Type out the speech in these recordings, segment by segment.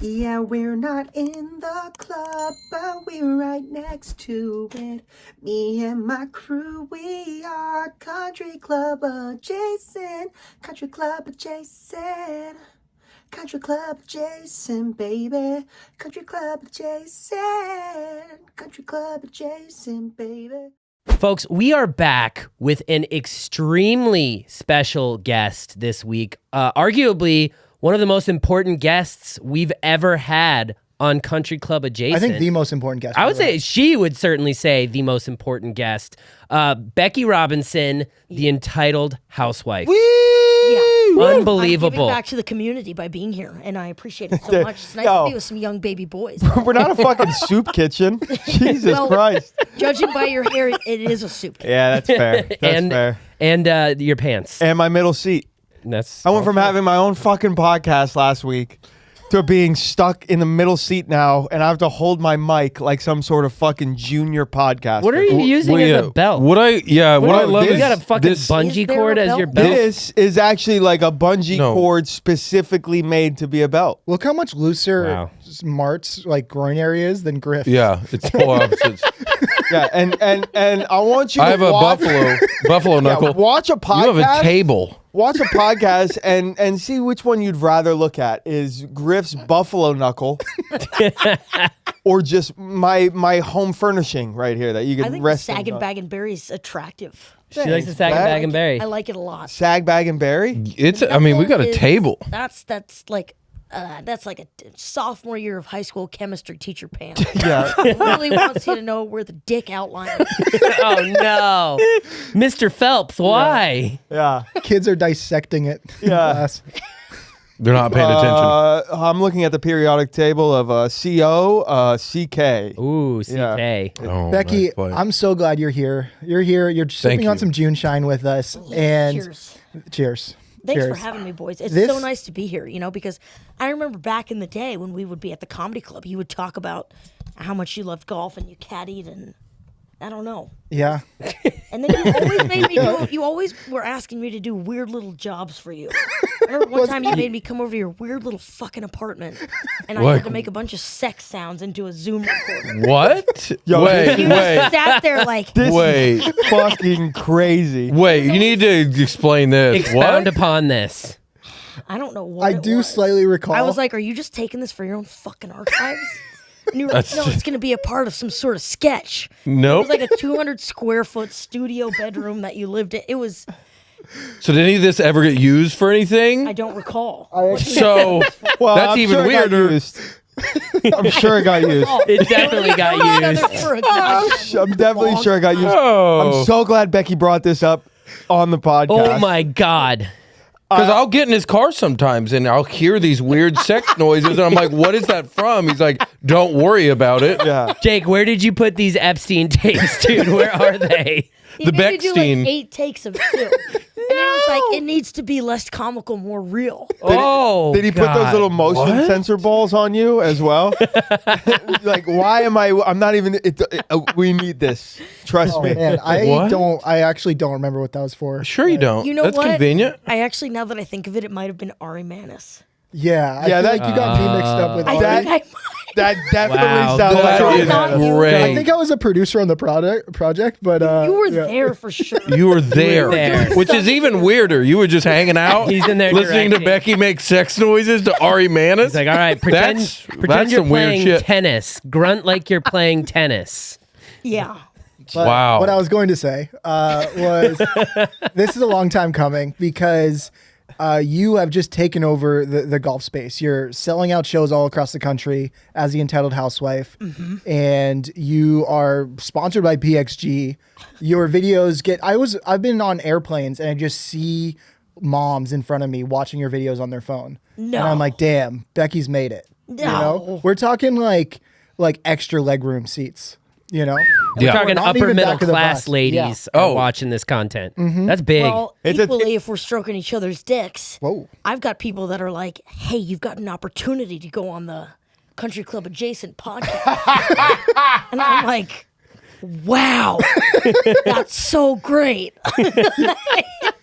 Yeah, we're not in the club, but we're right next to it. Me and my crew, we are Country Club adjacent. Country Club adjacent. Country Club adjacent, baby. Country Club adjacent. Country Club adjacent, baby. Folks, we are back with an extremely special guest this week. Arguably one of the most important guests we've ever had on Country Club Adjacent. I think the most important guest. I would say she would certainly say the most important guest. Becky Robinson, the entitled housewife. Yeah. Unbelievable. I'm giving back to the community by being here, and I appreciate it so much. It's nice to be with some young baby boys. We're not a fucking soup kitchen. Jesus Christ. Judging by your hair, it is a soup kitchen. Yeah, that's fair. That's fair. And your pants. And my middle seat. That's I went from having my own fucking podcast last week to being stuck in the middle seat now, and I have to hold my mic like some sort of fucking junior podcaster. What are you using as a belt? What I love You is got a fucking this, bungee Is there cord a as belt? your belt? This is actually like a bungee No. cord specifically made to be a belt. Look how much looser Wow. Mart's like groin area is than Griff. Yeah, it's polar opposites. Yeah, and I want you I to have a watch, buffalo knuckle. watch a podcast. You have a table. Watch a podcast and see which one you'd rather look at. Is Griff's buffalo knuckle or just my home furnishing right here that you I can think rest Sag in? and Bag and Berry is attractive. She likes to sag and bag and berry. I like it a lot. Sag, bag, and berry? It's. I mean, we got a Knuckle is- table. That's like a sophomore year of high school chemistry teacher pants. Yeah. Really wants you to know where the dick outline is. Oh no, Mr. Phelps, why? Yeah. Kids are dissecting it. in Yeah. class. They're not paying attention. I'm looking at the periodic table of CO, CK. Ooh, CK. Yeah. Oh, Becky, nice play. I'm so glad you're here. You're here. You're sipping on you. some June Shine with us. And Cheers. cheers. Thanks Cheers. for having me, boys. It's This- so nice to be here, because I remember back in the day when we would be at the comedy club, you would talk about how much you loved golf and you caddied and I don't know. Yeah. And then you always made me do, you always were asking me to do weird little jobs for you. I remember one time you made me come over to your weird little fucking apartment and I Like- had to make a bunch of sex sounds into a Zoom recorder. What? Yo, wait, You just sat there like, This wait, is fucking crazy. wait. You need to explain this. Expound What? upon this. I don't know what I it do was. slightly recall. I was like, are you just taking this for your own fucking archives? And you were like, no, it's going to be a part of some sort of sketch. It Nope. was like a 200 square foot studio bedroom that you lived in. It was, So did any of this ever get used for anything? I don't recall. So Well, that's I'm even sure it got weirder. used. I'm sure it got used. It definitely got used. I'm definitely sure it got used. Oh. I'm so glad Becky brought this up on the podcast. Oh my God. Because I'll get in his car sometimes and I'll hear these weird sex noises and I'm like, what is that from? He's like, don't worry about it. Yeah. Jake, where did you put these Epstein tapes, dude? Where are they? He The made me do Beckstein. like 8 takes of it too. And I was like, it needs to be less comical, more real. Oh, Did he put those God. little motion What? sensor balls on you as well? Like, why am I'm not even. We need this. Trust oh, me. man, What? I actually don't remember what that was for. Sure you don't. You know That's what? convenient. I actually, now that I think of it, it might have been Ari Manis. Yeah. I Yeah, feel that- like you got me mixed up with I Ari. think I might. That definitely Wow, sounds That like is not you. great. I think I was a producer on the project, but You were yeah. there for sure. You were there, there. which is even weirder. You were just hanging out. He's in there listening directing. to Becky make sex noises to Ari Manis. It's like, all right, pretend That's you're some weird playing shit. tennis. Grunt like you're playing tennis. Yeah. But Wow. What I was going to say was this is a long time coming because you have just taken over the golf space. You're selling out shows all across the country as the entitled housewife, and you are sponsored by PXG. Your videos I've been on airplanes and I just see moms in front of me watching your videos on their phone. No. And I'm like, damn, Becky's made it. You know? No. We're talking like extra legroom seats. You know? We're Yeah. talking Not upper even middle back of the class bus. ladies Yeah. are Oh. watching this content. That's big. Well, It's a- equally, if we're stroking each other's dicks, Whoa. I've got people that are like, hey, you've got an opportunity to go on the Country Club Adjacent podcast. And I'm like, wow, that's so great.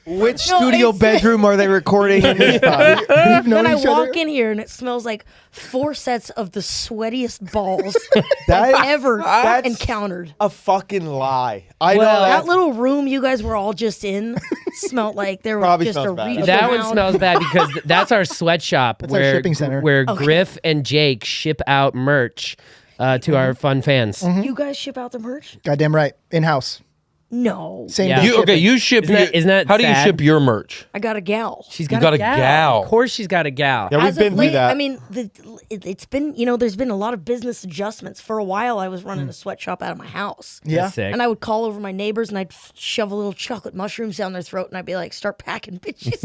Which studio bedroom are they recording in this time? We've known Then I each other. walk in here and it smells like 4 sets of the sweatiest balls That- I've ever that's- encountered. A fucking lie. I Well, know That little room you guys were all just in smelled like there was Probably just a smells bad. reach That one around. smells bad because that's our sweatshop our where shipping center. where Griff and Jake ship out merch to our fun fans. You guys ship out the merch? Goddamn right. In house. No, Same Yeah. day. You ship. Isn't that how do you sad? ship your merch? I got a gal. She's You got, got a a gal. gal. Of course, she's got a gal. Yeah, we've As been of through late, that. I mean, it's been, there's been a lot of business adjustments. For a while, I was running a sweatshop out of my house. Yeah. That's sick. And I would call over my neighbors and I'd shove a little chocolate mushrooms down their throat and I'd be like, start packing, bitches.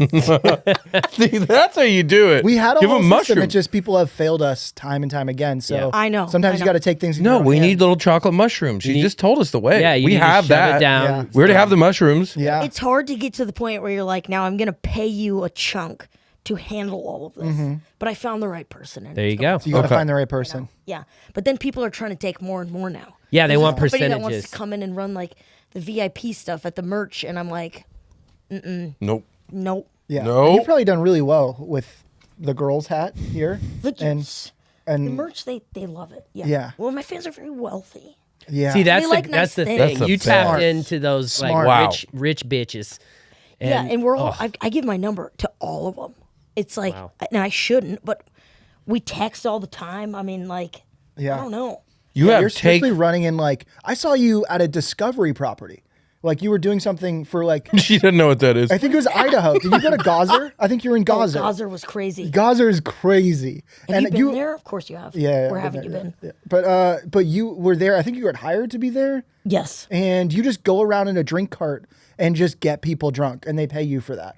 See, that's how you do it. We had a Give whole them system. It mushrooms. just people have failed us time and time again. So Yeah. I know, Sometimes I you know. got to take things. in No, your own we hands. need little chocolate mushrooms. She just told us the way. Yeah, you we need to have shove that. it down. Yeah. We already have the mushrooms. Yeah. It's hard to get to the point where you're like, now I'm going to pay you a chunk to handle all of this. But I found the right person. And There you it's go. going- So you got to Okay. find the right person. Yeah. But then people are trying to take more and more now. Yeah, they There's want this company that wants percentages. to come in and run like the VIP stuff at the merch. And I'm like, Nope. nope. Yeah. No. You've probably done really well with the girls' hat here. The, And the and merch, they love it. Yeah. Yeah. Well, my fans are very wealthy. yeah. See, that's We the like that's nice the things. thing. That's the You tapped best. into those Smart. like Wow. rich bitches. Yeah, and we're all. oh, I give my number to all of them. It's like, Wow. and I shouldn't, but we text all the time. I mean, like, Yeah. I don't know. You You're have take. strictly running in like I saw you at a Discovery property. Like you were doing something for like She doesn't know what that is. I think it was Idaho. Did you go to Gazer? I think you're in Oh, Gazer. Gazer was crazy. Gazer is crazy. Have you been there? Of course you have. Yeah. Where I've haven't you there, been? yeah. But you were there. I think you got hired to be there, Yes. and you just go around in a drink cart and just get people drunk, and they pay you for that.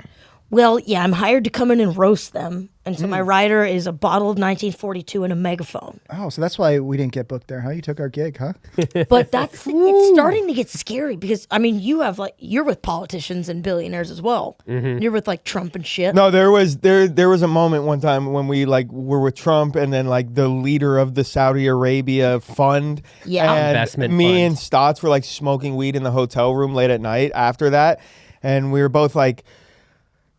Well, yeah, I'm hired to come in and roast them. And so Mm. my rider is a bottle of 1942 and a megaphone. Oh, so that's why we didn't get booked there, huh? You took our gig, huh? But that's it's starting to get scary because I mean, you're with politicians and billionaires as well. You're with like Trump and shit. No, there was a moment one time when we like were with Trump and then like the leader of the Saudi Arabia fund, Yeah. and Investment me fund. and Stotts were like smoking weed in the hotel room late at night after that, and we were both like,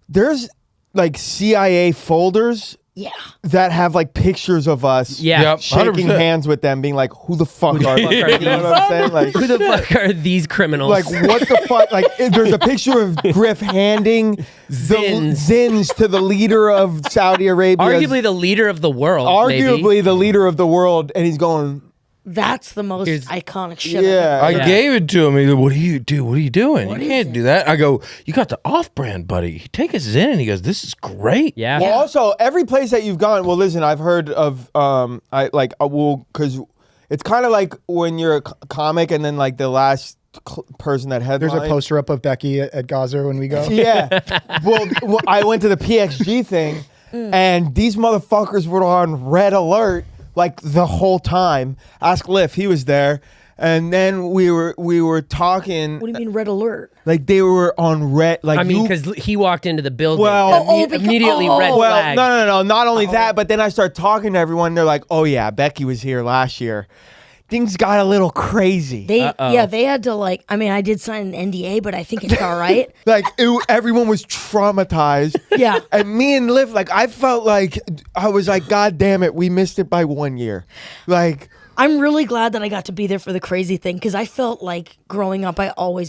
"There's like CIA folders Yeah. that have like pictures of us, Yeah. Yep. shaking 100%. hands with them, being like, who the fuck are you? fuck are You know what I'm saying? Like, Who the fuck are these criminals? like what the fuck? Like there's a picture of Griff handing the zins to the leader of Saudi Arabia, arguably the leader of the world. arguably maybe. the leader of the world, and he's going, That's the most Here's- iconic shit. yeah. I Yeah. gave it to him. He said, "What do you do? What are you doing? You can't do that." I go, "You got the off-brand, buddy. Take us in." He goes, "This is great." Yeah. Well, also every place that you've gone. Well, listen, I've heard of because it's kind of like when you're a comic and then like the last person that headlined. There's a poster up of Becky at Gazer when we go. Yeah. well, I went to the PXG thing, and these motherfuckers were on red alert like the whole time. Ask Liff, he was there, and then we were talking What do you mean red alert? like they were on red. Like I mean, you- because he walked into the building. Well- immediately red well, flag. no, not only that, but then I start talking to everyone. They're like, "Oh yeah, Becky was here last year." Things got a little crazy. They they had to like. I mean, I did sign an NDA, but I think it's all right. Like everyone was traumatized. Yeah. And me and Liv, like I felt like I was like, God damn it, we missed it by 1 year. Like I'm really glad that I got to be there for the crazy thing because I felt like growing up,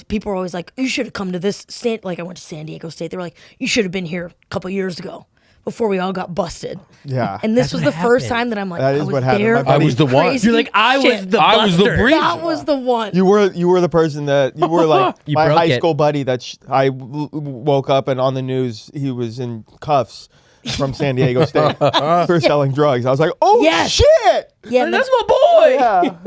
people were always like, "You should have come to this." Like I went to San Diego State. They were like, "You should have been here a couple years ago." Before we all got busted. Yeah. And this That's was what the first happened. time that I'm like, That I is was what happened. there. My buddy- I was the one. Crazy You're like, I was shit. the I was the buster. reason. That was the one. you were the person that you were like You my broke high it. school buddy that I woke up and on the news he was in cuffs from San Diego State for selling drugs. I was like, oh Yes. shit. Yeah, That's my boy.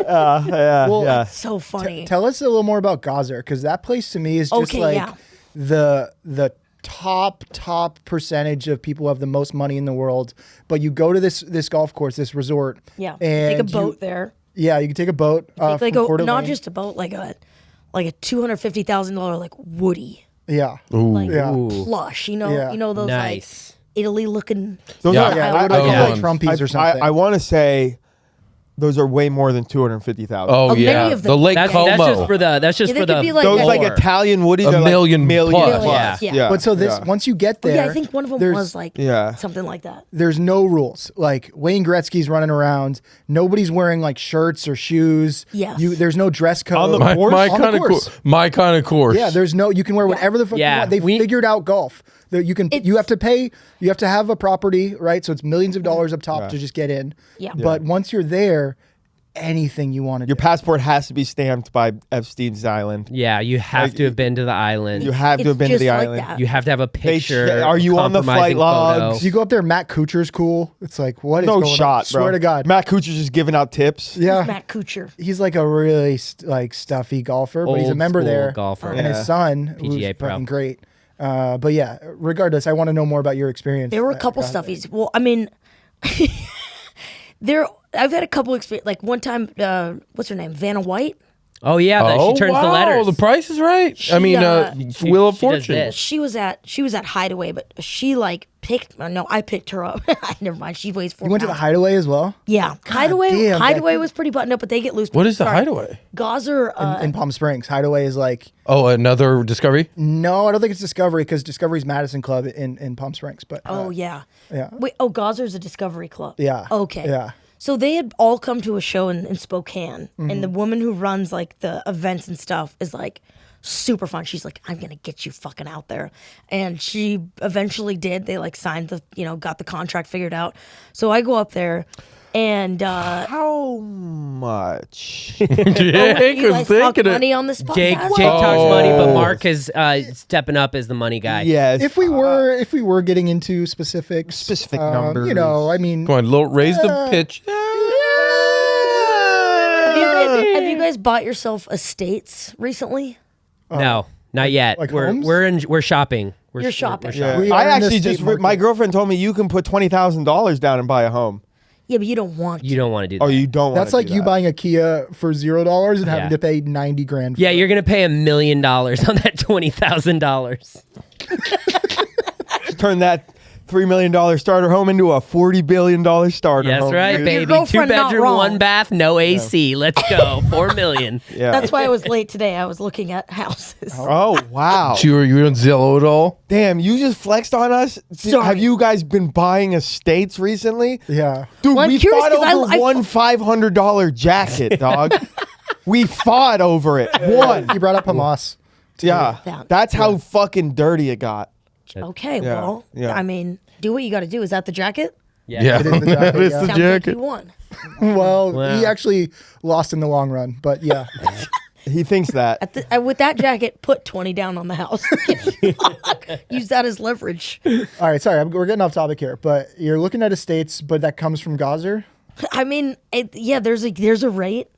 Yeah. Well, yeah. so funny. Tell us a little more about Gazer, because that place to me is just Okay, like yeah. the top percentage of people who have the most money in the world. But you go to this golf course, this resort. Yeah, and take a boat there. Yeah, you can take a boat. Take like from Coeur not d'Alene. just a boat, like a $250,000 like Woody, Yeah. like Yeah. plush. You know, Yeah. those Nice. like Italy looking. Those Yeah. are- Yeah, I- what I about feel like like Trumpies or something? I want to say those are way more than 250,000. Oh many yeah, of them- the Lake That's Como. just for the. That's just Yeah, for they could the. be like Those like floor. Italian Woodies A are million like plus. Yeah. Yeah. But so this, once you get Oh, there, yeah, I think one of them there's- was like Yeah. something like that. there's no rules. Like Wayne Gretzky's running around. Nobody's wearing like shirts or shoes. Yes. There's no dress code. On the my course? my On the kind of course. my kind of course. Yeah, there's no. You can wear whatever the fuck Yeah, you want. They we- figured out golf. That you can. You have to pay. You have to have a property, right? So it's millions of dollars up top to just get in. Yeah. But once you're there, anything you want to do. Your passport has to be stamped by Epstein's Island. Yeah, you have to have been to the island. You have to It's have been to just the like island. that. You have to have a picture. are you on the flight compromising photo. logs? You go up there. Matt Kuchar's cool. It's like what is No going shot, on? bro. Swear to God. Matt Kuchar's just giving out tips. Yeah. Matt Kuchar. He's like a really like stuffy golfer, but he's a Old member school there. golfer. And Yeah. his son, who's PGA pro. fucking great. But yeah, regardless, I want to know more about your experience. There were a couple stuffies. Well, I mean, I've had a couple experience. Like one time, what's her name? Vanna White. Oh yeah, Oh she turns wow, the letters. the Price is Right. I mean, Wheel of she does Fortune. this. She was at Hideaway, but she like picked. No, I picked her up. Never mind. She weighs 4 You went to the pounds. Hideaway as well Yeah, Hideaway. damn, Hideaway Becky. was pretty buttoned up, but they get loose. What is the Sorry. Hideaway? Gazer. in Palm Springs. Hideaway is like Oh, another Discovery. no, I don't think it's Discovery because Discovery's Madison Club in Palm Springs. But Oh yeah. yeah. Wait. Oh, Gazer's a Discovery Club. Yeah. Okay. Yeah. So they had all come to a show in Spokane, Mm-hmm. and the woman who runs like the events and stuff is like super fun. She's like, I'm gonna get you fucking out there, and she eventually did. They like signed the, got the contract figured out. So I go up there, and How much? Jake you was guys talk thinking money it. on this podcast. Jake talks money, but Mark is stepping up as the money guy. Yes. If we were getting into specifics, Specific you know, I mean, Come on, raise the pitch. Have you guys bought yourself estates recently? No, not yet. like we're homes? we're shopping. You're shopping. Yeah. We I are in the actually state just market. my girlfriend told me you can put $20,000 down and buy a home. Yeah, but you don't want. You don't want to do that. Oh, you don't. that's wanna like do you that. buying a Kia for $0 and having Yeah. to pay 90 grand. For Yeah, it. you're gonna pay $1 million on that $20,000. turn that $3 million starter home into a $40 billion starter That's home. right, dude. baby. girlfriend not 2-bedroom, wrong. 1 bath, no AC. Let's go. 4 million. Yeah. That's why I was late today. I was looking at houses. Oh wow! You were on Zillow at all? Damn, you just flexed on us. Sorry. Have you guys been buying estates recently? Yeah. Dude, Well, I'm we curious fought 'cause over I- one $500 jacket, dog. We fought over it. One. You brought up Hamas. Yeah. That- That's how fucking dirty it got. Okay, Yeah, well, yeah. I mean, do what you got to do. Is that the jacket? Yeah, It is the jacket, that is yeah. the Sounds like jacket. you won. Well, Wow. he actually lost in the long run, but yeah. He thinks that. With that jacket, put 20 down on the house. Use that as leverage. All right, sorry, we're getting off topic here, but you're looking at estates, but that comes from Gazer. I mean, there's a rate.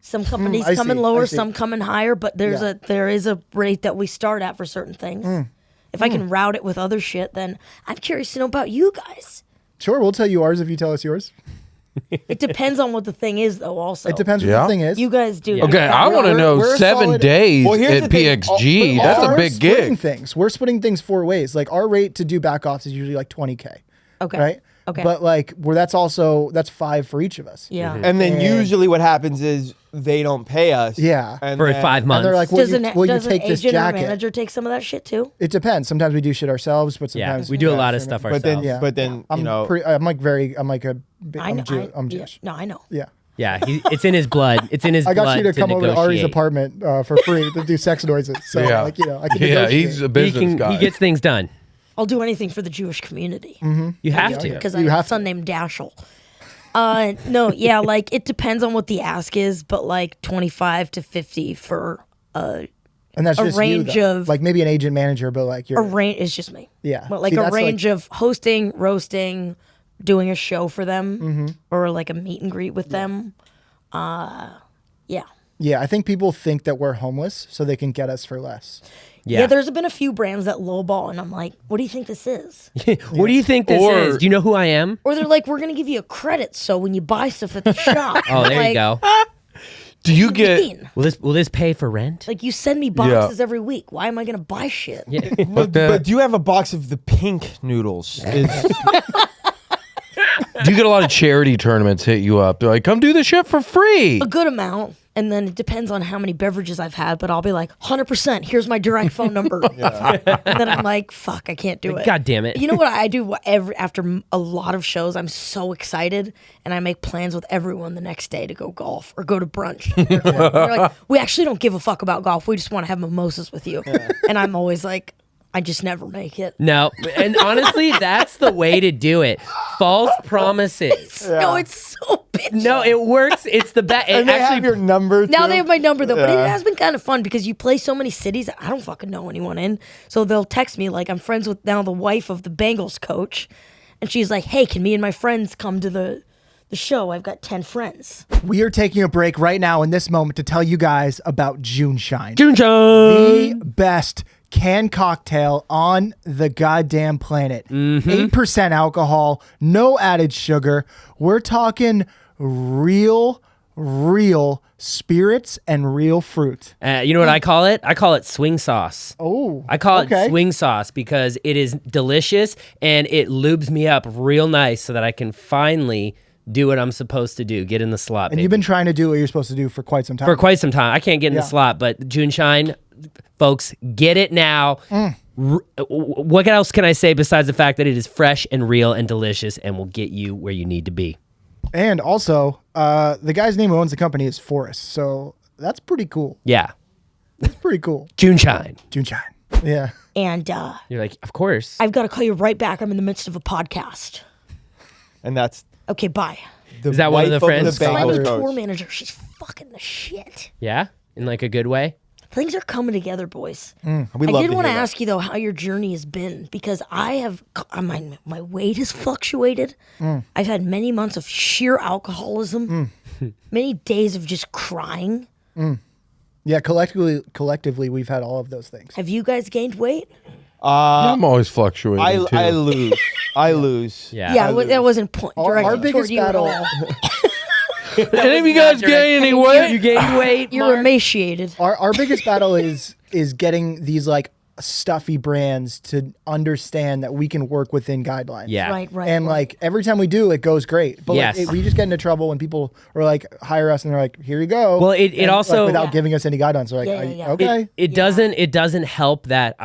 Some companies I come in see, lower, I see. some come in higher, but there is a rate that we start at for certain things. If I can route it with other shit, then I'm curious to know about you guys. Sure, we'll tell you ours if you tell us yours. It depends on what the thing is, though. Also, It depends what Yeah. the thing is. You guys do. Okay, I want to we're- know we're a 7 solid- days Well, here's at the thing. PXG. That's a We're big splitting gig. things. We're splitting things 4 ways. Like our rate to do back offs is usually like 20K. Okay. Right? Okay. But like that's 5 for each of us. Yeah. And then And- usually what happens is they don't pay us. Yeah. And For then- 5 months. And they're like, will you Does an take this agent or jacket? manager take some of that shit too? It depends. Sometimes we do shit ourselves, but Yeah, sometimes we do a lot of stuff But ourselves. then, but then I'm you know, I'm I know. I'm yeah. Jewish. No, I know. Yeah. Yeah, it's in his blood. It's in his I blood. got you to come over to Ari's negotiate. apartment for free to do sex noises. So Yeah. I can Yeah, negotiate. he's a He business guy. he gets things done. I'll do anything for the Jewish community. You have to. Because I You have a have son named Dashel. No, yeah, like it depends on what the ask is, but like 25 to 50 for and that's a just range you, though. of- like maybe an agent manager, but like you're a range. It's just me. Yeah. but like See, a that's like- range of hosting, roasting, doing a show for them, Mm-hmm. or like a meet and greet with them. Yeah. Yeah, I think people think that we're homeless so they can get us for less. Yeah, there's been a few brands that lowball, and I'm like, what do you think this is? What do you think this Or- is? Do you know who I am? Or they're like, we're gonna give you a credit, so when you buy stuff at the shop, Oh, there like, you go. Do you get? mean? Will this pay for rent? Like you send me boxes every week. Why am I gonna buy shit? but do you have a box of the pink noodles? Do you get a lot of charity tournaments hit you up? They're like, come do this shit for free. A good amount. And then it depends on how many beverages I've had, but I'll be like, 100%, here's my direct phone number. And then I'm like, fuck, I can't do it. God damn it. You know what I do after a lot of shows? I'm so excited, and I make plans with everyone the next day to go golf or go to brunch. They're like, we actually don't give a fuck about golf. We just want to have mimosas with you. And I'm always like, I just never make it. No, and honestly, that's the way to do it. False promises. No, it's so bitchy. No, it works. It's the best. And they have your number. Now too? they have my number though, but it Yeah. has been kind of fun because you play so many cities that I don't fucking know anyone in. So they'll text me like I'm friends with now the wife of the Bengals coach, and she's like, "Hey, can me and my friends come to the show? I've got 10 friends." We are taking a break right now in this moment to tell you guys about June Shine. Junjun. The best canned cocktail on the goddamn planet. 8% alcohol, no added sugar. We're talking real spirits and real fruit. You know what I call it? I call it swing sauce. Oh, I call okay. it swing sauce because it is delicious and it lubes me up real nice so that I can finally do what I'm supposed to do. Get in the slot. And you've been trying to do what you're supposed to do for quite some time. for quite some time. I can't get in Yeah. the slot, but June Shine, folks, get it now. What else can I say besides the fact that it is fresh and real and delicious and will get you where you need to be? And also, the guy's name who owns the company is Forrest. So that's pretty cool. Yeah. That's pretty cool. June Shine. June Shine. Yeah. And You're like, of course. I've got to call you right back. I'm in the midst of a podcast. And that's Okay, bye. the Is that one of the wife friends? the My Bengals new tour coach. manager, she's fucking the shit. Yeah? In like a good way? Things are coming together, boys. We I love did to want to hear that. ask you though how your journey has been because I have my weight has fluctuated. I've had many months of sheer alcoholism, many days of just crying. Yeah, collectively, we've had all of those things. Have you guys gained weight? I'm always fluctuating too. I lose. I lose. Yeah. Yeah, that wasn't Our directed biggest toward you at battle- all. Any of you guys gain any weight? You gained weight? You're emaciated. Our biggest battle is getting these like stuffy brands to understand that we can work within guidelines. Yeah. Right. And like every time we do, it goes great. But Yes. we just get into trouble when people are like hire us and they're like, "Here you go." Well, it And, also- like, without giving us any guidelines, they're like, Yeah, "Are yeah, you- yeah. okay." It doesn't help that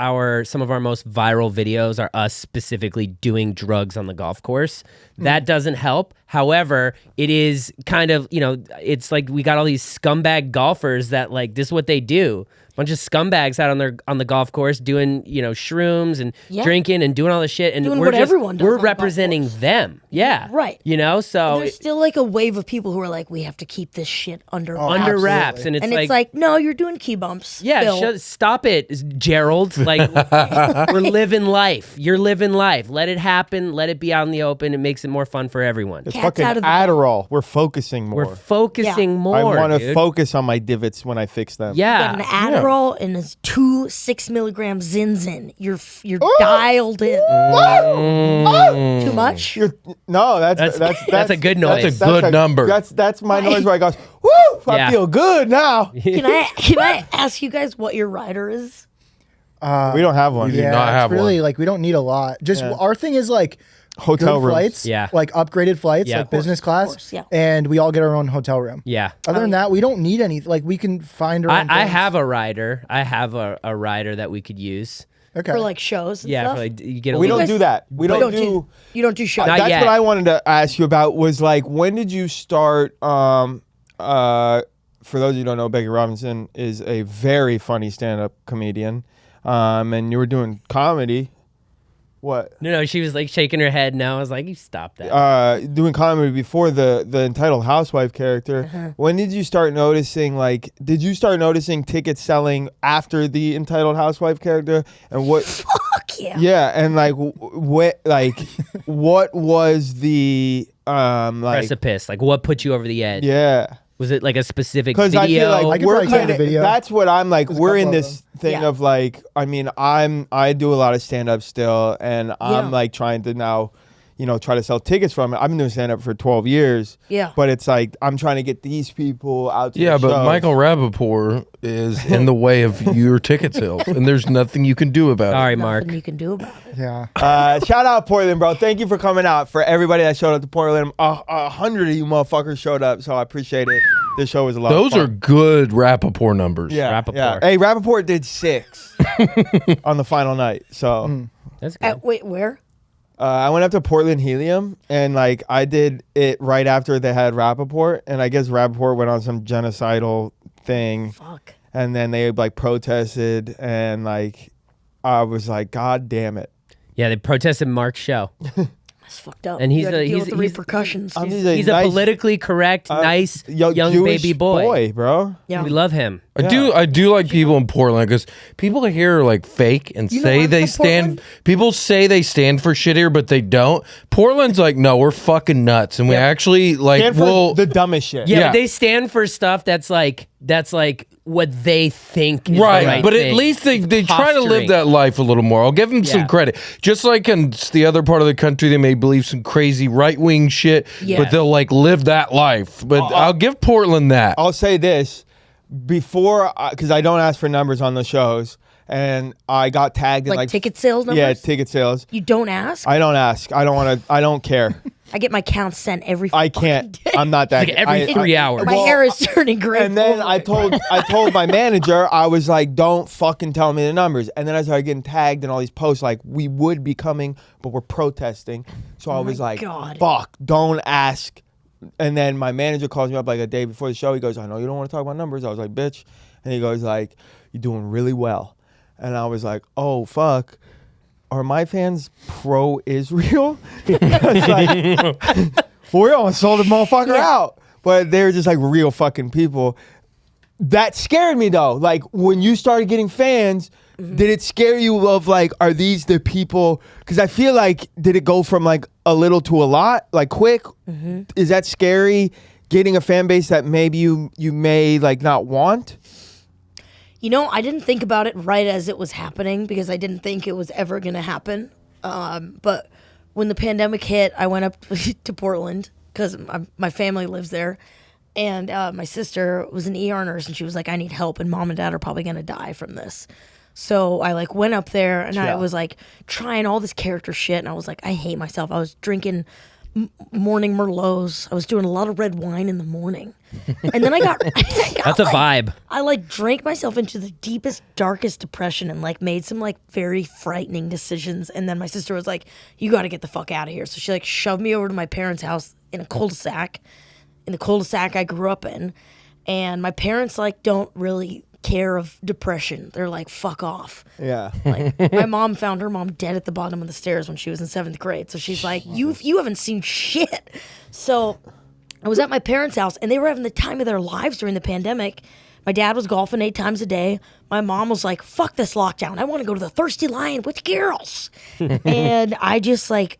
some of our most viral videos are us specifically doing drugs on the golf course. That doesn't help. However, it is kind of, it's like we got all these scumbag golfers that like this is what they do. Bunch of scumbags out on the golf course doing, shrooms and Yeah. drinking and doing all this shit and Doing we're what just, everyone does we're on the golf representing course. them. Yeah. Right. So There's still like a wave of people who are like, we have to keep this shit under wraps. under absolutely. wraps and and it's like, no, you're doing key bumps. yeah, Phil. stop it, Gerald. Like, we're living life. You're living life. Let it happen. Let it be out in the open. It makes it more fun for everyone. It's Cat's fucking out of the Adderall. We're focusing more. We're focusing Yeah. more. I want to dude. focus on my divots when I fix them. Yeah. Get an Adderall and a 2 6-milligram Zinzin. You're dialed in. Too much? No, That's a good noise. That's a good number. That's my noise where I goes, woo! I Yeah. feel good now. Can I ask you guys what your rider is? We don't have one. do Yeah, not it's have really one. like we don't need a lot. Just our thing is like Hotel good rooms. flights, Yeah. like upgraded flights, Yeah. like Of course, business class, course, yeah. and we all get our own hotel room. Yeah. Other than that, we don't need any. Like we can find our. own I things. have a rider. I have a rider that we could use. Okay. For like shows and Yeah. stuff? For like, you get a We little. don't do that. We don't do. You don't do shows. Not That's yet. what I wanted to ask you about. Was like, when did you start? For those of you who don't know, Becky Robinson is a very funny stand-up comedian, and you were doing comedy. What? No, she was like shaking her head. No, I was like, you stop that. Doing comedy before the entitled housewife character. When did you start noticing? Like, did you start noticing tickets selling after the entitled housewife character? And what? Fuck yeah. Yeah, and like, what? Like, what was the like? Precipice. Like, what put you over the edge? Yeah. Was it like a specific Because video? I feel I like could we're probably send kind a of. video. That's what I'm like. There's a We're in couple of this thing Yeah. of like. I mean, I do a lot of stand up still, and I'm Yeah. like trying to now, try to sell tickets from it. I've been doing stand-up for 12 years. Yeah. But it's like, I'm trying to get these people out to Yeah, the but shows. Michael Rappaport is in the way of your ticket sales, and there's nothing you can do about Sorry, it. Mark. Nothing you can do about it. Yeah. Shout out Portland, bro. Thank you for coming out. For everybody that showed up to Portland, 100 of you motherfuckers showed up, so I appreciate it. This show was a lot Those of are fun. good Rappaport numbers. Yeah, Rappaport. yeah. Hey, Rappaport did 6 on the final night. So That's good. Wait, where? I went up to Portland Helium, and like I did it right after they had Rappaport, and I guess Rappaport went on some genocidal thing, Fuck. and then they like protested, and like I was like, God damn it. Yeah, they protested Mark's show, That's fucked up. and You gotta deal with the he's repercussions. I'm just he's a nice- politically correct, nice young Jewish baby boy. bro. Yeah. We love him. I do like people in Portland because people here are like fake and You know say I'm they from stand. Portland? People say they stand for shit here, but they don't. Portland's like, no, we're fucking nuts, and we actually like. Stand for Well, the dumbest shit. Yeah, Yeah. but they stand for stuff that's like what they think is right, the right but thing. at least they try to live Posturing. that life a little more. I'll give them some Yeah. credit. Just like in the other part of the country, they may believe some crazy right wing shit, Yeah. but they'll like live that life. But I'll give Portland that. I'll say this before, because I don't ask for numbers on the shows, and I got tagged in Like like ticket sales numbers? Yeah, ticket sales. You don't ask? I don't ask. I don't want to. I don't care. I get my counts sent every I fucking can't. day. I'm not that. Like every I- 3 hours. My well, hair is turning gray. And then I told my manager, I was like, don't fucking tell me the numbers. And then I started getting tagged in all these posts like, we would be coming, but we're protesting. So I was like, God. fuck, don't ask. And then my manager calls me up like a day before the show. He goes, I know you don't want to talk about numbers. I was like, bitch. And he goes like, you're doing really well. And I was like, oh, fuck. Are my fans pro-Israel? It's like, we almost sold the motherfucker out. But they're just like real fucking people. That scared me though. Like when you started getting fans, did it scare you of like, are these the people? Because I feel like, did it go from like a little to a lot, like quick? Is that scary? Getting a fan base that maybe you may like not want? You know, I didn't think about it right as it was happening because I didn't think it was ever going to happen. But when the pandemic hit, I went up to Portland because my family lives there. And my sister was an ER nurse and she was like, I need help and mom and dad are probably going to die from this. So I like went up there and I was like trying all this character shit. And I was like, I hate myself. I was drinking morning Merlots. I was doing a lot of red wine in the morning. And then I got That's a vibe. I like drank myself into the deepest, darkest depression and like made some like very frightening decisions. And then my sister was like, you got to get the fuck out of here. So she like shoved me over to my parents' house in a cul-de-sac, in the cul-de-sac I grew up in. And my parents like don't really care of depression. They're like, fuck off. Yeah. Like my mom found her mom dead at the bottom of the stairs when she was in 7th grade. So she's like, you haven't seen shit. So I was at my parents' house and they were having the time of their lives during the pandemic. My dad was golfing 8 times a day. My mom was like, fuck this lockdown. I want to go to the Thirsty Lion with girls. And I just like,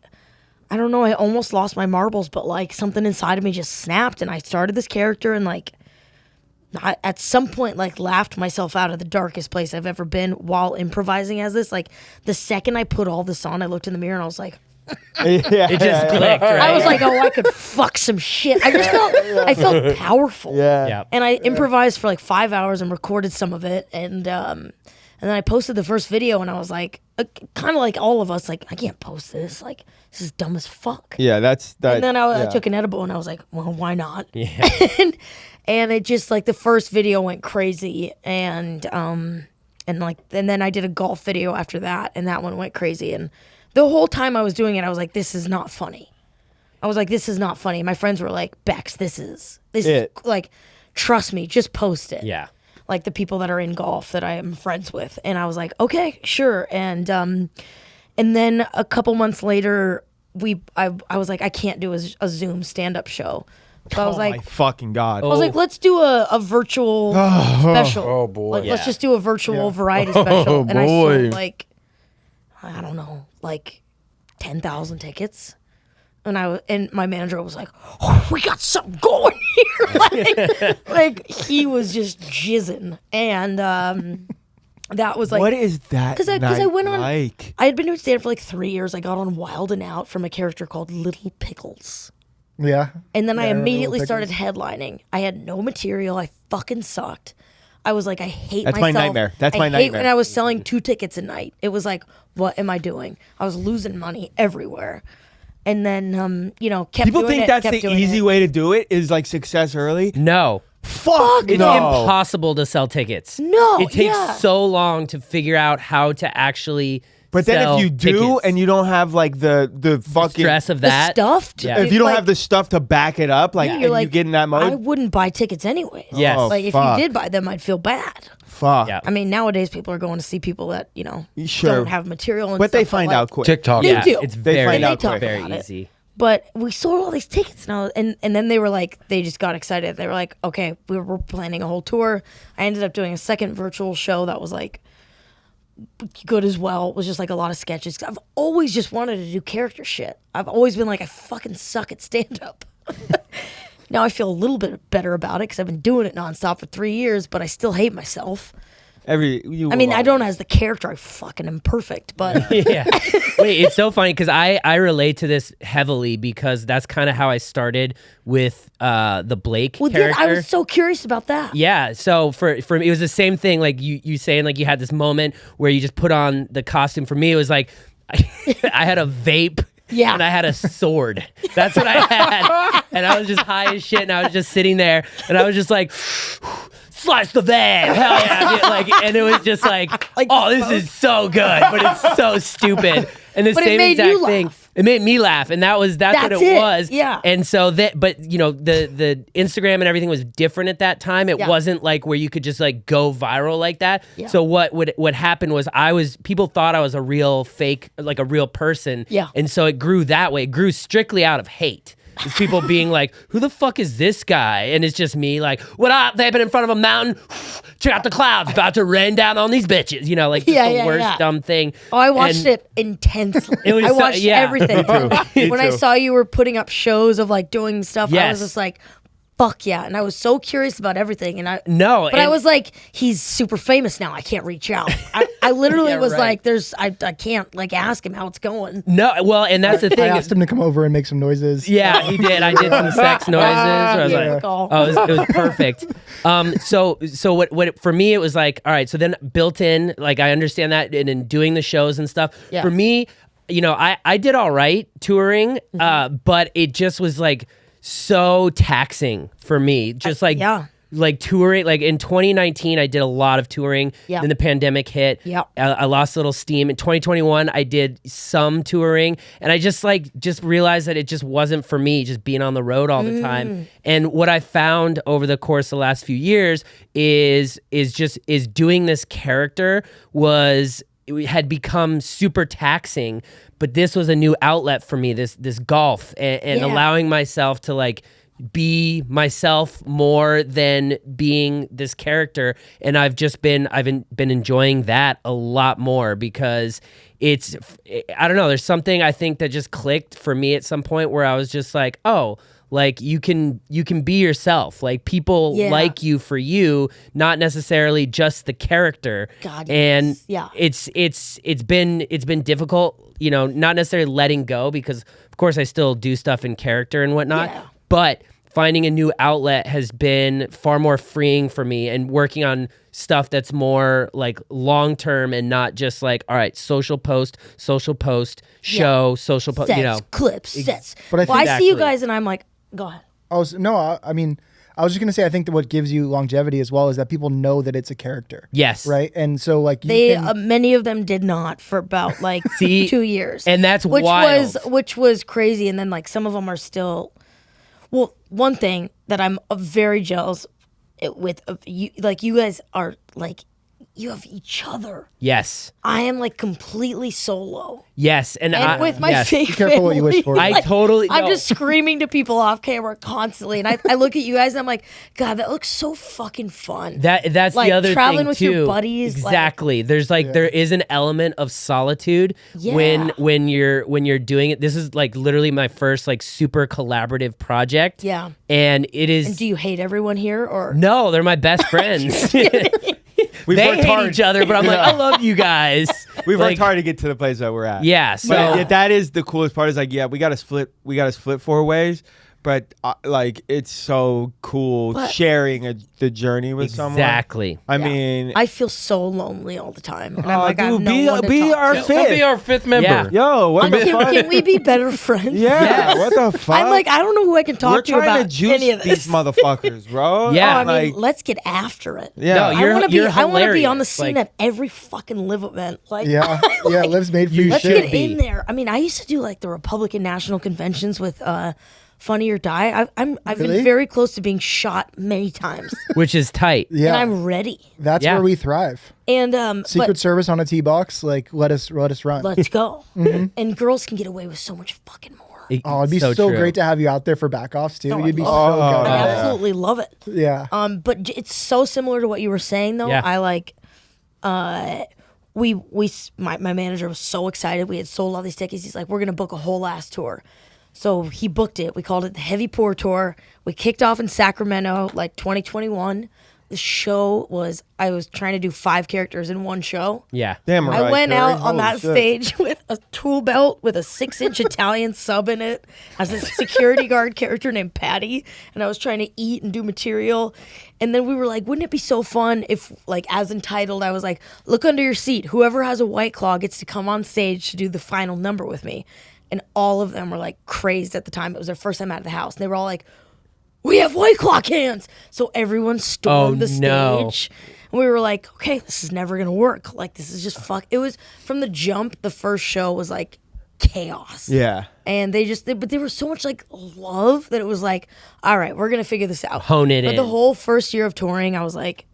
I don't know, I almost lost my marbles, but like something inside of me just snapped and I started this character and like I, at some point like laughed myself out of the darkest place I've ever been while improvising as this. Like the second I put all this on, I looked in the mirror and I was like, It just clicked, right? I was like, oh, I could fuck some shit. I just felt, I felt powerful. Yeah. yeah. And I improvised for like 5 hours and recorded some of it. And then I posted the first video and I was like, kind of like all of us, like, I can't post this. Like, this is dumb as fuck. Yeah, that's that. And then I yeah. took an edible and I was like, well, why not? Yeah. and it just like the first video went crazy and then I did a golf video after that and that one went crazy. And the whole time I was doing it, I was like, this is not funny. I was like, this is not funny. My friends were like, Bex, this is like, trust me, just post it. Yeah. Like the people that are in golf that I am friends with. And I was like, okay, sure. And then a couple months later, I was like, I can't do a Zoom stand-up show. So I was Oh my like, fucking God. I was like, let's do a virtual special. Oh, boy. Like, let's Yeah. just do a virtual variety special. Oh, and I boy. sold like, I don't know, like 10,000 tickets. And my manager was like, oh, we got something going here. like he was just jizzing. And That was like, what is that? 'cause I went on- like. I had been doing stand-up for like 3 years. I got on Wild and Out from a character called Little Pickles. Yeah. And then I Yeah, immediately Little started Pickles. headlining. I had no material. I fucking sucked. I was like, I hate That's my myself. nightmare. That's I my hate nightmare. when I was selling 2 tickets a night. It was like, what am I doing? I was losing money everywhere. And then, kept People doing think it, that's kept the doing easy it. way to do it is like success early. No. Fuck It's no. impossible to sell tickets. No, It takes yeah. so long to figure out how to actually But then sell if you do tickets. and you don't have like the fucking stress of The that. stuff. Yeah. if you don't like, have the stuff to back it up, like you're and like, you get in that mode. I wouldn't buy tickets anyways. Yes. Oh, Like if fuck. you did buy them, I'd feel bad. Fuck. Yeah. I mean, nowadays people are going to see people that Sure. don't have material, and But they stuff, find like- out quick. TikTok. They Yeah, do. it's They very, find out quick. very about it. easy. But we sold all these tickets now, and then they were like, they just got excited. They were like, okay, we're planning a whole tour. I ended up doing a second virtual show that was like good as well. It was just like a lot of sketches. I've always just wanted to do character shit. I've always been like, I fucking suck at stand up. Now I feel a little bit better about it because I've been doing it nonstop for 3 years, but I still hate myself. I mean, I don't as the character. I fucking am perfect, but Yeah. Wait, it's so funny because I relate to this heavily because that's kind of how I started with the Blake well, yeah, character. I was so curious about that. Yeah, so for me, it was the same thing. Like you saying, like you had this moment where you just put on the costume. For me, it was like I had a vape. Yeah. And I had a sword. That's what I had. And I was just high as shit. And I was just sitting there. And I was just like, slice the vape. Hell yeah. And it was just like oh, this is so good. But it's so stupid. And the But it same made exact you thing. laugh. It made me laugh. And that's what That's it it. was. Yeah. And so the Instagram and everything was different at that time. It Yeah. wasn't like where you could just like go viral like that. Yeah. So what happened was people thought I was a real fake, like a real person. Yeah. And so it grew that way. It grew strictly out of hate. It's people being like, who the fuck is this guy? And it's just me like, what up? They've been in front of a mountain. Check out the clouds. About to rain down on these bitches. Like just Yeah, the yeah, worst yeah. dumb thing. Oh, I watched And- it intensely. It was I so- watched yeah. everything. Me When I too. saw you were putting up shows of like doing stuff, I Yes. was just like, fuck yeah. And I was so curious about everything. And I No, But I and- was like, he's super famous now. I can't reach out. I literally Yeah, was right. like, I can't like ask him how it's going. No, well, and that's the I thing. asked him to come over and make some noises. Yeah, he did. I did some sex noises. Where I was Yeah. like, oh, it was perfect. So what for me it was like, all right. So then built in, like I understand that, and in doing the shows and stuff. Yeah. For me, I did all right touring, but it just was like so taxing for me. Just like yeah. like touring, like in 2019, I did a lot of touring. Yeah. Then the pandemic hit. Yeah. I lost a little steam. In 2021, I did some touring, and I just realized that it just wasn't for me, just being on the road all the time. And what I found over the course of the last few years is doing this character had become super taxing, but this was a new outlet for me. This golf and Yeah. allowing myself to like be myself more than being this character, and I've been enjoying that a lot more because it's, I don't know, there's something I think that just clicked for me at some point where I was just like, oh, like you can be yourself, like people Yeah. like you for you, not necessarily just the character. God, and yes. Yeah. it's been difficult, not necessarily letting go, because of course I still do stuff in character and whatnot, Yeah. but finding a new outlet has been far more freeing for me, and working on stuff that's more like long term and not just like, all right, social post, show, social post, Sets, clips, sets. But I well, I think- see you Exactly. guys and I'm like, go ahead. I mean, I was just gonna say, I think that what gives you longevity as well is that people know that it's a character. Yes. Right. And so like They can, many of them did not for about like See, 2 years, and that's which wild. which was crazy. And then like some of them are still. Well, one thing that I'm very jealous with of you, like you guys are like, you have each other. Yes. I am like completely solo, Yes. And with my yes. fake Be careful what you wish family. for. I Like, totally I'm no. just screaming to people off camera constantly, and I look at you guys and I'm like, God, that looks so fucking fun. That's like, the other traveling thing with too. your buddies, like- Exactly. There's like there is an element of solitude Yeah. when you're doing it. This is like literally my first like super collaborative project. Yeah. And it is And do you hate everyone here or? no, they're my best friends. We've they worked hate hard. each other, but I'm like, I love you guys. We've Like, worked hard to get to the place that we're at. Yeah. So But yeah, that is the coolest part. Is like, yeah, we got to split 4 ways. But like, it's so cool But- sharing the journey with someone. exactly. I mean, I feel so lonely all the time. And I'm oh, like, I have dude, no one to be talk our to. fifth. Come be our 5th member. Yeah. Yo, what the fuck? Can we be better friends? Yeah, what the fuck? I'm like, I don't know who I can talk We're to trying about to juice any of these this. motherfuckers, bro. Yeah. Oh, I like, mean, let's get after it. yeah. No, you're- I want to be. you're I want to be on the hilarious. scene Like- at every fucking live event. Like, Yeah, yeah. Liv's made for you. let's Shit. get in there. I mean, I used to do like the Republican National Conventions with Funny or Die. I've Really? been very close to being shot many times, Which is tight. and Yeah, I'm ready. that's Yeah. where we thrive. And Secret but Service on a tee box, like let us run. let's go. Mm-hmm. And girls can get away with so much fucking more. Oh, it'd be so, true. great to have you out there for backoffs too. No, You'd be I so love good. I at it. absolutely love it. Yeah. But it's so similar to what you were saying, though. Yeah. I like, my manager was so excited. We had sold all these tickets. He's like, we're gonna book a whole ass tour. So he booked it. We called it the Heavy Pour Tour. We kicked off in Sacramento, like 2021. The show was, I was trying to do 5 characters in one show. Yeah. Damn right. I went Carrie. out on Holy that shit. stage with a tool belt with a 6-inch Italian sub in it as a security guard character named Patty. And I was trying to eat and do material. And then we were like, wouldn't it be so fun if, like, as entitled, I was like, look under your seat. Whoever has a White Claw gets to come on stage to do the final number with me. And all of them were like crazed at the time. It was their first time out of the house. And they were all like, we have White Claw cans. So everyone stormed Oh, the no. stage. And we were like, okay, this is never going to work. Like, this is just fuck. It was from the jump, the first show was like chaos. Yeah. And but they were so much like love that it was like, all right, we're going to figure this out. Hone it But in. the whole first year of touring, I was like,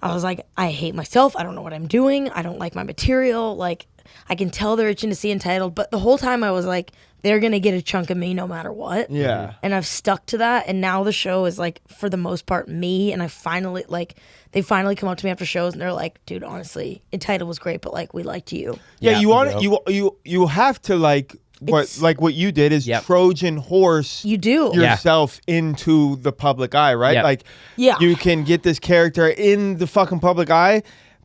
I hate myself. I don't know what I'm doing. I don't like my material. Like, I can tell they're itching to see Entitled. But the whole time I was like, they're going to get a chunk of me no matter what. Yeah. And I've stuck to that. And now the show is like, for the most part, me. And I finally, like, they finally come up to me after shows and they're like, dude, honestly, Entitled was great, but like, we liked you. Yeah, Yeah, you want you have to like It's- what you did is Yep. Trojan horse You do. Yeah. yourself into the public eye, right? Yep. Like Yeah. you can get this character in the fucking public eye,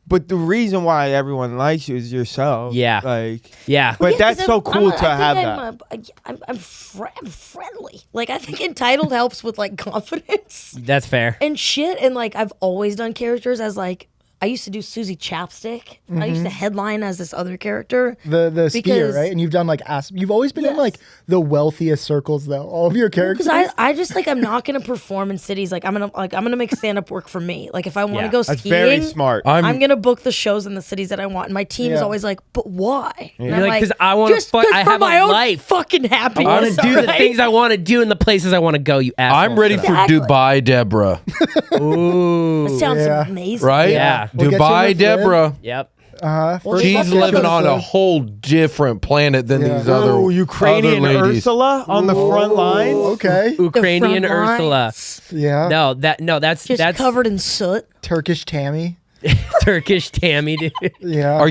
but the reason why everyone likes you is yourself. Yeah. Like Yeah. But Yeah, that's 'cause so I'm cool to have I'm that. I'm friendly. Like, I think Entitled helps with like confidence That's fair. and shit. And like, I've always done characters as like, I used to do Susie Chapstick. I used to headline as this other character. The skier, Because- right? And you've done like you've always been in Yes. like the wealthiest circles though. All of your characters. Because I just like, I'm not gonna perform in cities. Like, I'm gonna make stand up work for me. Like, if I want to Yeah. go That's skiing, very smart. I'm gonna book the shows in the cities that I want. And my team is Yeah. always like, but why? And You're I'm like, 'cause I wanna just fuck- 'cause I for have a my own life. fucking happiness. I want to do the right? things I want to do in the places I want to go, you asshole. I'm ready for Exactly. Dubai, Deborah. Ooh. That sounds Yeah. amazing. Right? Yeah. We'll get you in Dubai, the Flynn. Deborah. Yep. First She's off, living on a Flynn. whole different planet than Yeah. these other Oh, Ukrainian other ladies. Ursula on the front line. Okay. The Ukrainian front Ursula. lines, Yeah. That's just covered in soot. Turkish Tammy. Turkish Tammy, dude. Yeah. Have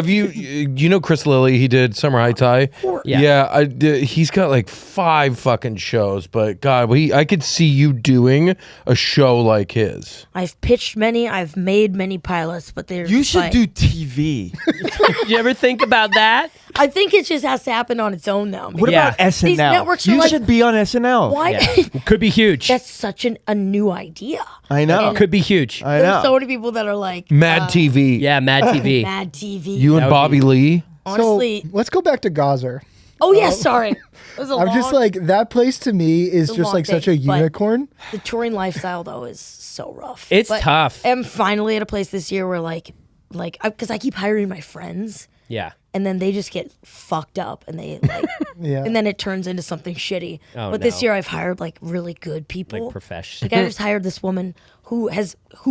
you know Chris Lilly? He did Summer High Tie. Yeah. He's got like 5 fucking shows, but God, I could see you doing a show like his. I've pitched many. I've made many pilots, but they're You just should like- do TV. Did you ever think about that? I think it just has to happen on its own now. What Yeah. about SNL? These networks are you like- should be on SNL. Why? Yeah. Could be huge. That's such a new idea. I know. Could be huge. I There's know. so many people that are like Mad TV. Yeah, Mad TV. Mad TV. You and That would Bobby be- Lee. Honestly. So let's go back to Gazer. Oh yeah, sorry. It was a I'm just long- like that place to me is a just long like such a day, but- unicorn. the touring lifestyle though is so rough. It's But tough. I'm finally at a place this year where like because I keep hiring my friends. Yeah. And then they just get fucked up, and they like, Yeah. and then it turns into something shitty. Oh, but this no. year I've hired like really good people, Like professional. Like I just hired this woman who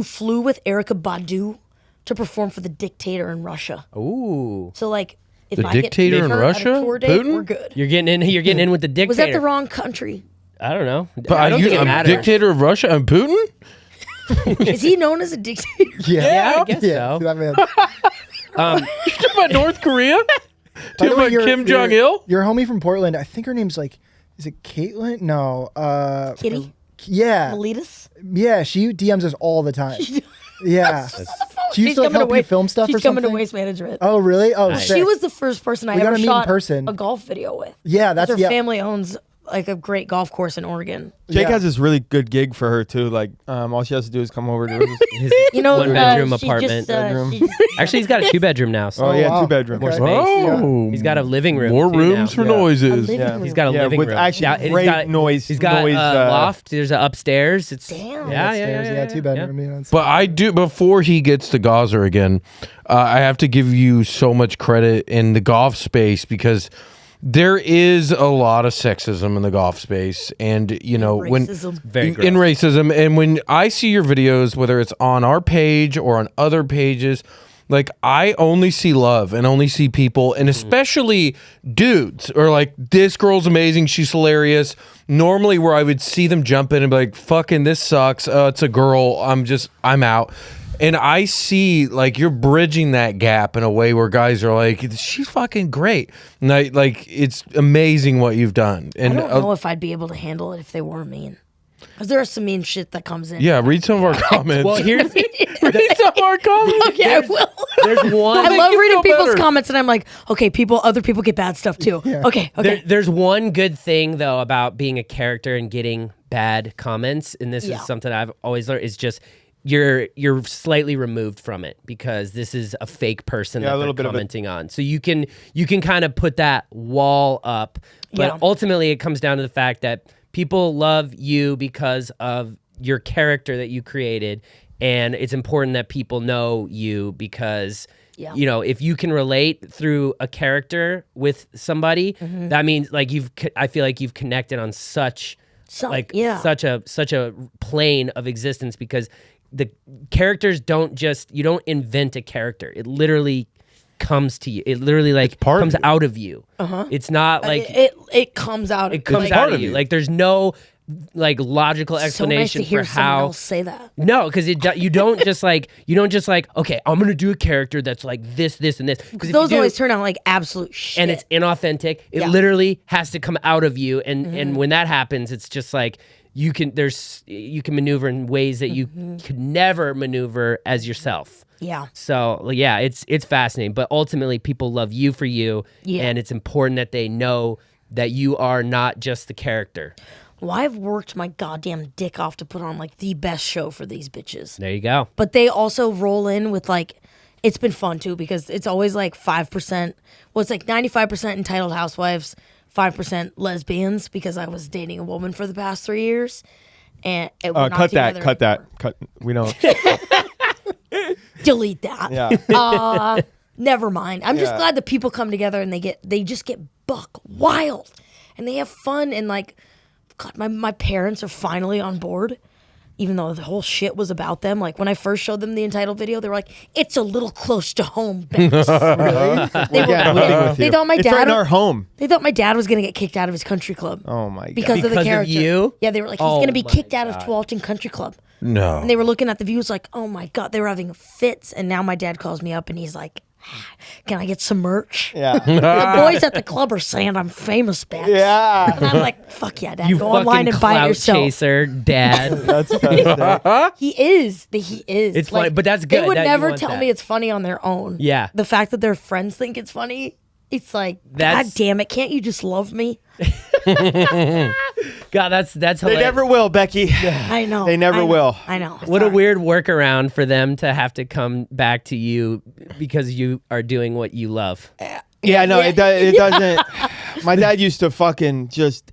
flew with Erica Badu to perform for the dictator in Russia. Ooh. So like, if The I dictator get in her Russia? at a tour date, Putin? we're good. You're getting in with the dictator. Was that the wrong country? I don't know. But I don't think it I'm matters. dictator of Russia. I'm Putin. Is he known as a dictator? Yeah. I guess so. That man. You talking about North Korea? By Talking the way, about Kim Jong Il? Your homie from Portland. I think her name's like, is it Caitlin? No. Kitty? Yeah. Miletus? Yeah. She DMs us all the time. Yeah. She used to like, coming help you film stuff she's or coming something. to Waste Management. Oh, really? Oh, She sick. was the first person I We gotta ever meet in shot person. a golf video with. Yeah, that's Her yeah. family owns like a great golf course in Oregon. Jake Yeah. has this really good gig for her too. Like, all she has to do is come over to his His You know, one bedroom she apartment. Just, she just- Actually, he's got a 2-bedroom now. So Oh yeah, wow. 2-bedroom. more Okay. space. Oh, He's got a living room. More too rooms now. for Yeah. noises. living Yeah. room. He's got a Yeah, living with room. actually and great noise- He's got noise, loft. There's an upstairs. It's Damn. Yeah, Upstairs, yeah, 2-bedroom. Yeah. But I do, before he gets to Gaza again, I have to give you so much credit in the golf space because there is a lot of sexism in the golf space. And, you know, Racism. Very in gross. racism. And when I see your videos, whether it's on our page or on other pages, like I only see love and only see people, and especially dudes, or like, this girl's amazing, she's hilarious. Normally, where I would see them jump in and be like, "Fucking this sucks. It's a girl. I'm out." And I see like you're bridging that gap in a way where guys are like, "She's fucking great." And it's amazing what you've done. I And don't know if I'd be able to handle it if they were mean. Because there is some mean shit that comes in. yeah, read some of our comments. Well, here's read some of our comments. Okay, I will. there's one. I love you reading feel people's better. comments, and I'm like, okay, other people get bad stuff too. Okay, okay. There's one good thing though about being a character and getting bad comments, and this Yeah. is something I've always learned, is just you're slightly removed from it because this is a fake person Yeah, a that little they're bit of it. commenting on. So you can kind of put that wall up, but Yeah. ultimately it comes down to the fact that people love you because of your character that you created, and it's important that people know you because Yeah. you know, if you can relate through a character with somebody, Mm-hmm. that means like I feel like you've connected on such such a plane of existence, because the characters you don't invent a character. It literally comes to you. It literally like part of comes you. out of you. It's not like it comes out. it comes part out of of you. you. Like there's no like logical so nice to explanation hear for someone how. else say that. No, because you don't just like okay, I'm gonna do a character that's like this, and this. Because Those always turn out like absolute shit. and it's inauthentic. It Yeah. literally has to come out of you, and when that happens, it's just like you can maneuver in ways that you could never maneuver as yourself. yeah. So yeah, it's fascinating, but ultimately people love you for you, Yeah. and it's important that they know that you are not just the character. Well, I've worked my goddamn dick off to put on like the best show for these bitches. There you go. But they also roll in with like, it's been fun too because it's always like 5%. Well, it's like 95% entitled housewives, 5% lesbians because I was dating a woman for the past 3 years. And we're not Cut that. together Cut that. anymore. Cut. We don't. Delete that. Yeah. Never mind. I'm just Yeah. glad that people come together and they just get buck wild and they have fun and like, God, my parents are finally on board. Even though the whole shit was about them. Like when I first showed them the entitled video, they were like, "It's a little close to home." Bex." We're living with they you. thought my it's dad- right in our home. They thought my dad was gonna get kicked out of his country club Oh my god. because of the Because of character. you? Yeah, they were like, "He's Oh gonna be my kicked out of God. Tualatin Country Club." No. And they were looking at the views like, "Oh my god," they were having fits. And now my dad calls me up and he's like, "Can I get some merch?" Yeah. The boys at the club are saying I'm famous, Bex. Yeah. And I'm like, "Fuck yeah, Dad! You Go fucking online and buy it clout yourself." chaser, dad. That's fantastic. He is. He is. It's funny, but that's They good would that you never want tell that. me it's funny on their own. Yeah. The fact that their friends think it's funny, it's like, That's- God damn it, can't you just love me? God, that's They hilarious. never will, Becky. I know. They never I know, will. I know. What a Sorry. weird workaround for them to have to come back to you because you are doing what you love. Yeah, no, Yeah. it doesn't. My dad used to fucking just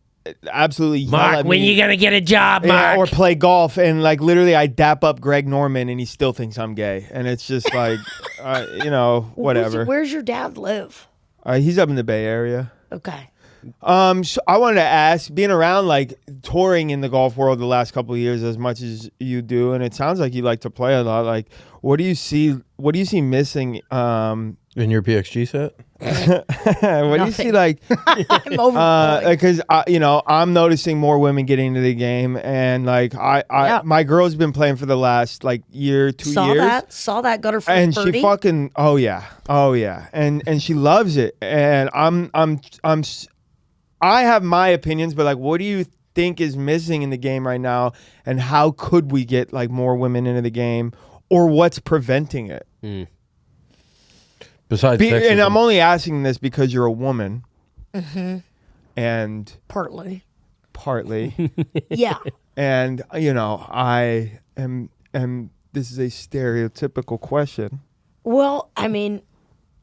absolutely yell Mark, at when me. you gonna get a job, Yeah, Mark? or play golf, and like literally, I dap up Greg Norman, and he still thinks I'm gay, and it's just like, whatever. Where's your dad live? He's up in the Bay Area. Okay. So I wanted to ask, being around like touring in the golf world the last couple of years as much as you do, and it sounds like you like to play a lot. Like, what do you see missing? In your PXG set? What do you see Nothing. like? I'm over. Because I'm noticing more women getting into the game, and like Yeah. my girl's been playing for the last like year, 2 years. Saw that. Got her first And birdie. she fucking oh yeah, and she loves it. And I have my opinions, but like, what do you think is missing in the game right now, and how could we get like more women into the game, or what's preventing it? Besides And sexism. I'm only asking this because you're a woman. And Partly. partly. Yeah. And, I am, this is a stereotypical question. Well, I mean,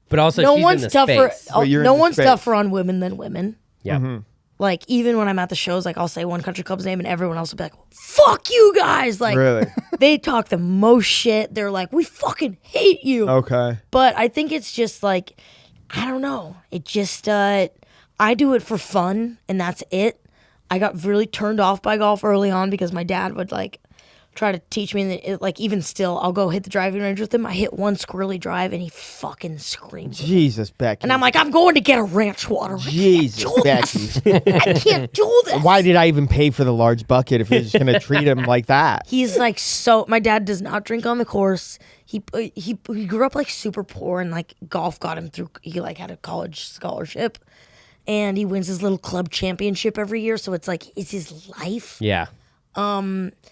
But also, no she's one's in the tougher. space. But you're No in the one's space. tougher on women than women. Yeah. Like, even when I'm at the shows, like, I'll say one country club's name and everyone else will be like, fuck you guys. Like, Really? they talk the most shit. They're like, we fucking hate you. Okay. But I think it's just like, I don't know. It just, I do it for fun and that's it. I got really turned off by golf early on because my dad would like try to teach me. And like, even still, I'll go hit the driving range with him. I hit one squirrely drive and he fucking screams. Jesus, Becky. And I'm like, I'm going to get a ranch water. Jesus, Becky. I can't do this. Why did I even pay for the large bucket if you're just going to treat him like that? He's like my dad does not drink on the course. He grew up like super poor and like golf got him through. He like had a college scholarship, and he wins his little club championship every year. So it's like it's his life. Yeah.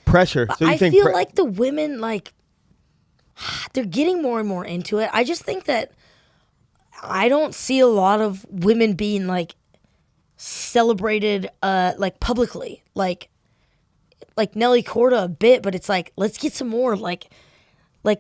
Pressure. So you I think feel like the women like they're getting more and more into it. I just think that I don't see a lot of women being like celebrated like publicly like Nelly Corda a bit, but it's like let's get some more like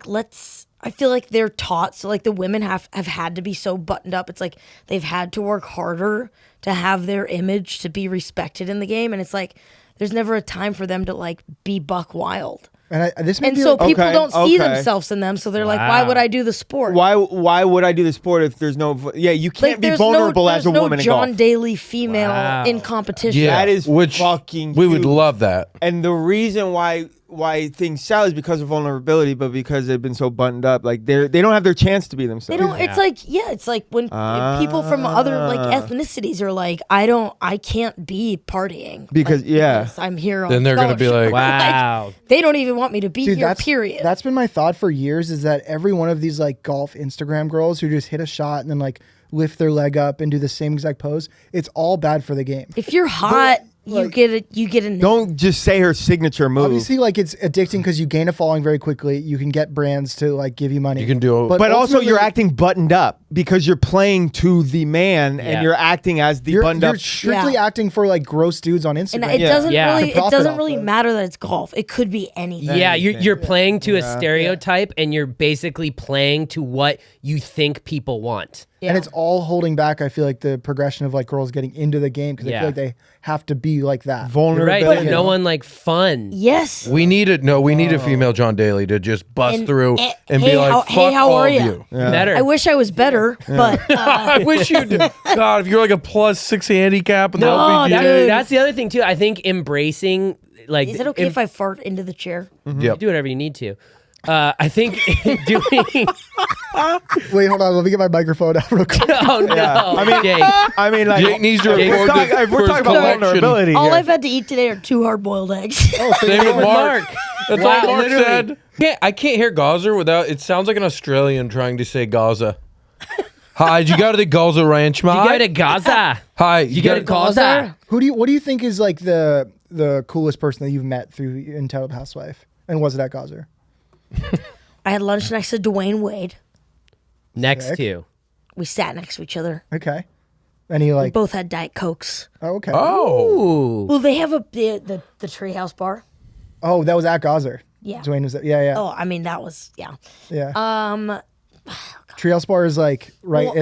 let's I feel like they're taught so like the women have had to be so buttoned up. It's like they've had to work harder to have their image to be respected in the game, and it's like there's never a time for them to like be buck wild. And this may And be so like, people Okay, don't see okay. themselves in them, so they're like, why would I do the sport? why would I do the sport if there's no you can't Like, be there's vulnerable as a there's no woman in John golf. Daly female Wow. in competition. Yeah. That is Which fucking we would huge. love that. And the reason why things sell is because of vulnerability, but because they've been so buttoned up, like they don't have their chance to be They themselves. don't. It's like it's like when people from other like ethnicities are like, I can't be partying Because- like, yeah. because I'm here. On Then they're gonna be scholarship. like, Wow. they don't even want me to be dude, here. Period. That's been my thought for years. Is that every one of these like golf Instagram girls who just hit a shot and then like lift their leg up and do the same exact pose, it's all bad for the game. If you're hot, you like- get a Don't just say her signature move. Obviously, like it's addicting because you gain a following very quickly. You can get brands to like give you money. You can do it. But also, you're ultimately, acting buttoned up because you're playing to the man Yeah. and you're acting as the You're, buttoned you're up. strictly Yeah. acting for like gross dudes on and Instagram. it doesn't Yeah. really To profit it doesn't off really of. matter that it's golf. It could be anything. Yeah, you're playing to a stereotype, and you're basically playing to what you think people want. And it's all holding back, I feel like, the progression of like girls getting into the game because I Yeah. feel like they have to be like that. You're Vulnerability. right. There's no one like fun. Yes. we need a female John Daly to just bust And- through and- and hey, be like, how- fuck hey, how all are of ya?" you. Better. I wish I was better, but I wish you did. God, if you're like a +6 handicap and No, the LPGA, dude. That's the other thing too. I think embracing like is it okay if I fart into the chair? you do whatever you need to. I think doing. Wait, hold on. Let me get my microphone out real quick. Oh no! I mean, Jake. I mean, like, Jake needs to if we're record talking- this if we're for his talking about collection. vulnerability All here. I've had to eat today are 2 hard-boiled eggs. Same with Mark. That's Wow, all Mark literally. said. I can't hear Gaza without. It sounds like an Australian trying to say Gaza. Hi, you go to the Gaza Ranch, mate? You go to Gaza. Hi, You go to Gaza. What do you think is like the coolest person that you've met through Entitled Housewife? And was it at Gaza? I had lunch next to Dwayne Wade. Next Sick. to. We sat next to each other. Okay. And he like, Both had Diet Cokes. oh, okay. Oh, Ooh. Well, they have the treehouse bar. Oh, that was at Gaza. Yeah. Dwayne was, yeah. Oh, I mean that was yeah. Yeah. Treehouse Bar is like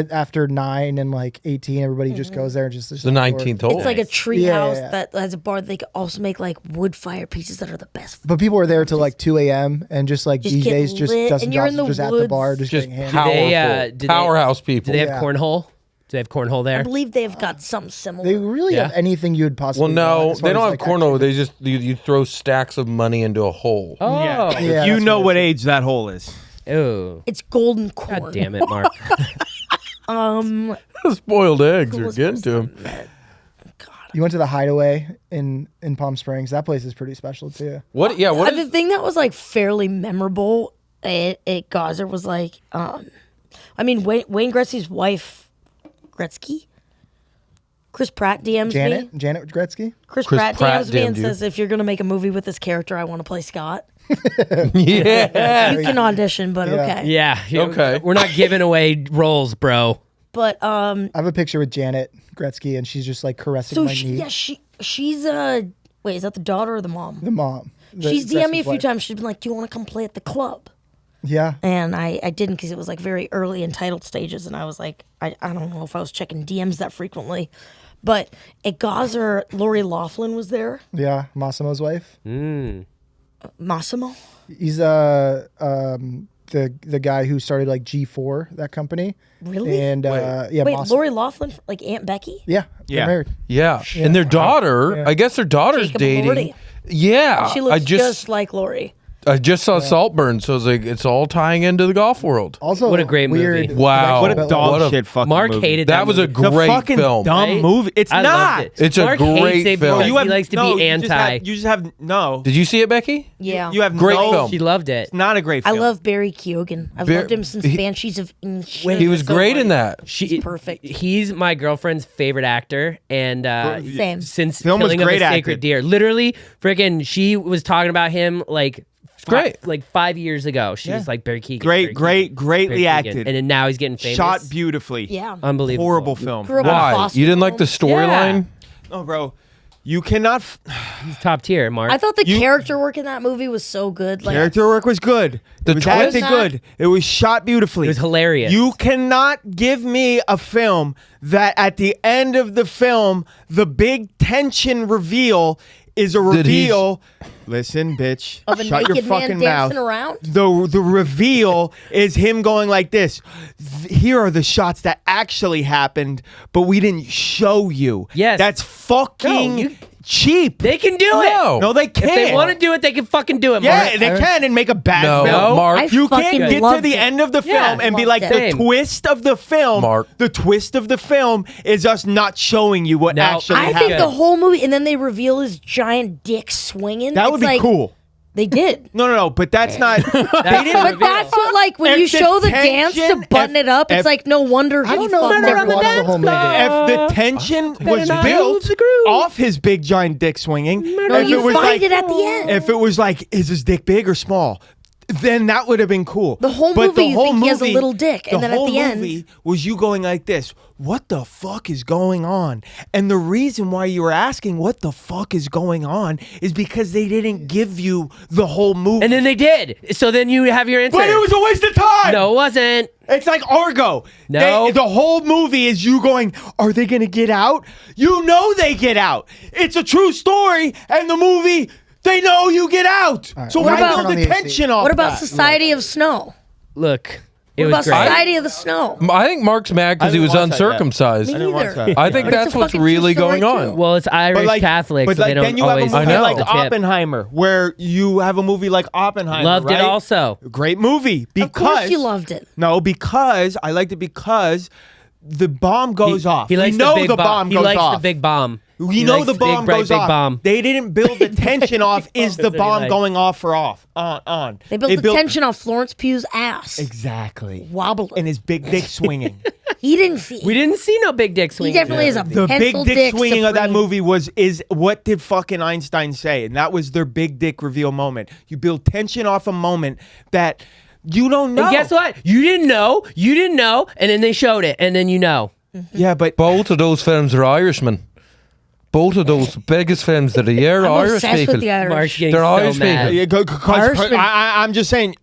after 9 and like 18. Everybody just goes there and just the 19th hole. It's like a tree Yeah, house yeah. that has a bar. They could also make like wood fire pizzas that are the best. But people were there till like 2 a.m. and just like Just get DJs, just lit, Dustin and you're in Johnson the just at the woods. bar, just just getting hammered. powerful, do they- powerhouse people. Do they have Yeah. cornhole? Do they have cornhole there? I believe they've got something similar. They really Yeah. have anything you would possibly Well, no, want as far they don't as, have like, cornhole. They just you throw stacks of money into a hole. Oh. Yeah, you that's know what what age that hole is. Ooh. It's golden corn. God damn it, Mark. Spoiled eggs are Coolest getting to person him. I met. You went to the Hideaway in Palm Springs. That place is pretty special too. What? Yeah. What? The Is, thing that was like fairly memorable at Gaza was like, I mean, Wayne Gretzky's wife, Gretzky, Chris Pratt DMs me. Janet Gretzky. Chris Chris Pratt Pratt DMs me and DM'd you. says, if you're gonna make a movie with this character, I want to play Scott. Yeah. You can audition, but okay. Yeah. Okay. We're not giving away roles, bro. But I have a picture with Janet Gretzky, and she's just like caressing so my knee. she's wait, is that the daughter or the mom? The mom. The She's DM'd me a few wife. times. She's been like, "Do you want to come play at the club?" Yeah. And I didn't because it was like very early entitled stages, and I was like, I don't know if I was checking DMs that frequently, but at Gazer, Lori Laughlin was there. Yeah. Massimo's wife. Massimo. He's the guy who started like G4, that company. Really? And yeah, Wait, Massimo. Lori Laughlin, like Aunt Becky? Yeah. Yeah. They're married. Yeah. And their daughter, I guess their daughter's Jacob dating. Elordi. Yeah. She looks I just like Lori. I just saw Saltburn, so I was like, it's all tying into the golf world. Also, What a great weird, movie. Wow. What a Bella- dog What a- shit fucking Mark movie. hated That was a movie. great the fucking film. dumb Right? movie. It's I not. loved it. It's a Mark great hates it film. because he likes to be you anti. just have no. Did you see it, Becky? Yeah. You have Great no. film. She loved it. It's not a great I film. love Barry Keoghan. I've Bar- loved him since he- Banshees of Inisherin. He was great in that. She's perfect. He's my girlfriend's favorite actor, and Same. since Film was Killing of a great Sacred acted. Deer, literally, freaking, she was talking about him like great. like 5 years ago. She was like Barry Keoghan. Barry Great, Keoghan, greatly Barry Keoghan. acted. and then now he's getting famous. Shot beautifully. Yeah. Unbelievable. Horrible film. Grew up in a Why? foster You didn't like home. the storyline? No, bro. You cannot. He's top tier, Mark. I thought the character work in that movie was so good. Like, Character work was good. The It was twist? acted good. It was shot beautifully. It was hilarious. You cannot give me a film that at the end of the film, the big tension reveal is a That he's- reveal. Listen, bitch. of a Shut your naked man fucking dancing mouth. around. The reveal is him going like this. Here are the shots that actually happened, but we didn't show you. Yes. That's fucking No, you- cheap. they can do No. it. No, they If can't. they want to do it, they can fucking do it, Yeah, Mark. they can and make a bad No, film. Mark. I You can't fucking get to loved the it. end of the film Yeah, and be loved like, it. the Same. twist of the film. Mark. The twist of the film is us not showing you what Now, actually I happened. think the whole movie, and then they reveal his giant dick swinging. that would It's be like, cool. They did. No, but that's not. That's But the that's what, like, when If you the show the dance to tension- button if- it up, it's if- like, no wonder he I don't know fucked if Mark everyone. watched the whole movie. If the tension was not built move the groove. off his big giant dick swinging, No, if you it was find like, it at the end. if it was like, is his dick big or small? Then that would have been cool. The whole But movie, you think he has a little dick, and then at whole the end- movie was you going like this. What the fuck is going on? And the reason why you were asking what the fuck is going on is because they didn't give you the whole movie. And then they did. So then you have your answer. but it was a waste of time. No, it wasn't. It's like Argo. No. The whole movie is you going, are they going to get out? You know they get out. It's a true story, and the movie, they know you get out. So What why about- build Turn on the the AC. tension off What about that? Society of Snow? Look, it What about was great. Society of the Snow? I think Mark's mad because he was didn't watch that yet. uncircumcised. Me didn't watch neither. that. I think But it's that's a what's fucking really true story, going on. too. Well, it's Irish Catholic, but so they don't then you have a always movie know. like the tip. Oppenheimer, where you have a movie like Oppenheimer. Loved right? it also. Great movie because Of course you loved it. No, because I liked it because the bomb goes off. He likes we know the big bomb He goes likes off. the big bomb. We He know likes the bomb big, bright, goes big off. bomb. They didn't build the tension off. Is the That's what he bomb likes. going off or off? On. They built the tension on Florence Pugh's ass. Exactly. Wobbling. And his big dick swinging. He didn't see. We didn't see no big dick He swinging. definitely is a The big pencil dick swinging of that supreme. movie is what did fucking Einstein say? And that was their big dick reveal moment. You build tension off a moment that you don't know. And guess what? You didn't know. You didn't know. And then they showed it. And then you know. Yeah, but Both of those films are Irishmen. Both of those biggest films of the year are I'm Irish obsessed people. with the Irish. Mark's getting They're so Irish mad. people. Yeah, Irishman. I'm just saying,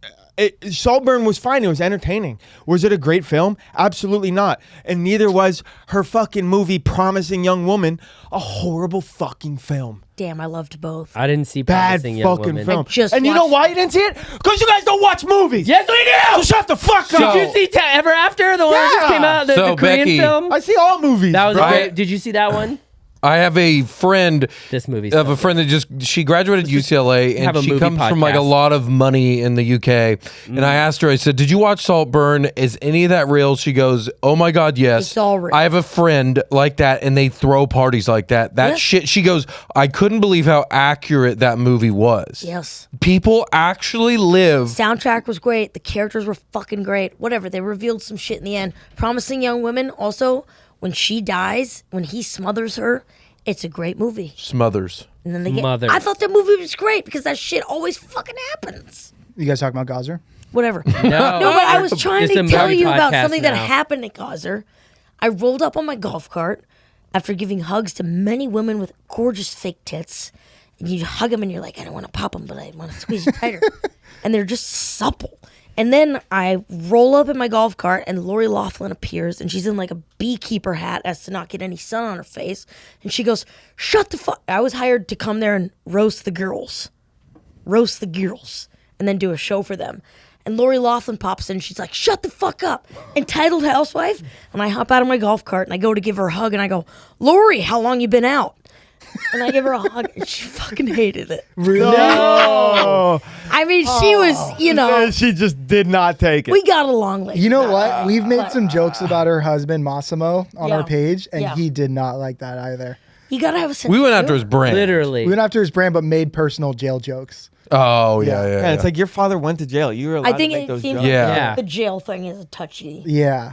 Saltburn was fine. It was entertaining. Was it a great film? Absolutely not. And neither was her fucking movie, Promising Young Woman, a horrible fucking film. Damn, I loved both. I didn't see Bad Promising Young fucking Woman. film. just And you know watched- why you didn't see it? Because you guys don't watch movies. Yes, we do. So shut the fuck up. Did you see Ever After? The one that just Yeah. came out, the So, Korean Becky, film? I see all movies. That was bro. a great. Did you see that one? I have a friend This movie. of a friend that she graduated UCLA have and a she movie comes from like a podcast. lot of money in the UK. And I asked her, I said, "Did you watch Saltburn? Is any of that real?" She goes, "Oh my God, yes. It's all real. I have a friend like that and they throw parties like that. That Yeah. shit." She goes, "I couldn't believe how accurate that movie was. Yes. People actually live." Soundtrack was great. The characters were fucking great. Whatever. They revealed some shit in the end. Promising Young Women also. when she dies, when he smothers her, it's a great movie. Smothers. And then they get. Mothers. I thought the movie was great because that shit always fucking happens. You guys talking about Gazer? Whatever. No, No, but I was trying It's to a tell movie you about podcast something that now. happened at Gazer. I rolled up on my golf cart after giving hugs to many women with gorgeous fake tits. And you hug them and you're like, I don't want to pop them, but I want to squeeze you tighter. And they're just supple. And then I roll up in my golf cart and Lori Loughlin appears and she's in like a beekeeper hat as to not get any sun on her face. And she goes, shut the fuck. I was hired to come there and roast the girls. And then do a show for them. And Lori Loughlin pops in. She's like, shut the fuck up. Entitled housewife. And I hop out of my golf cart and I go to give her a hug and I go, Lori, how long you been out? And I give her a hug and she fucking hated it. Oh, I mean, she was, you know, she just did not take it. we got along like You know what? We've made some jokes about her husband Massimo on Yeah. our page, and Yeah. he did not like that either. You gotta have a sense We of went after his humor. brand. Literally. We went after his brand, but made personal jail jokes. Oh yeah, Yeah. yeah. Yeah, it's like your father went to jail. You were allowed I think to make it those seems jokes. like Yeah. the jail thing is a touchy. Yeah,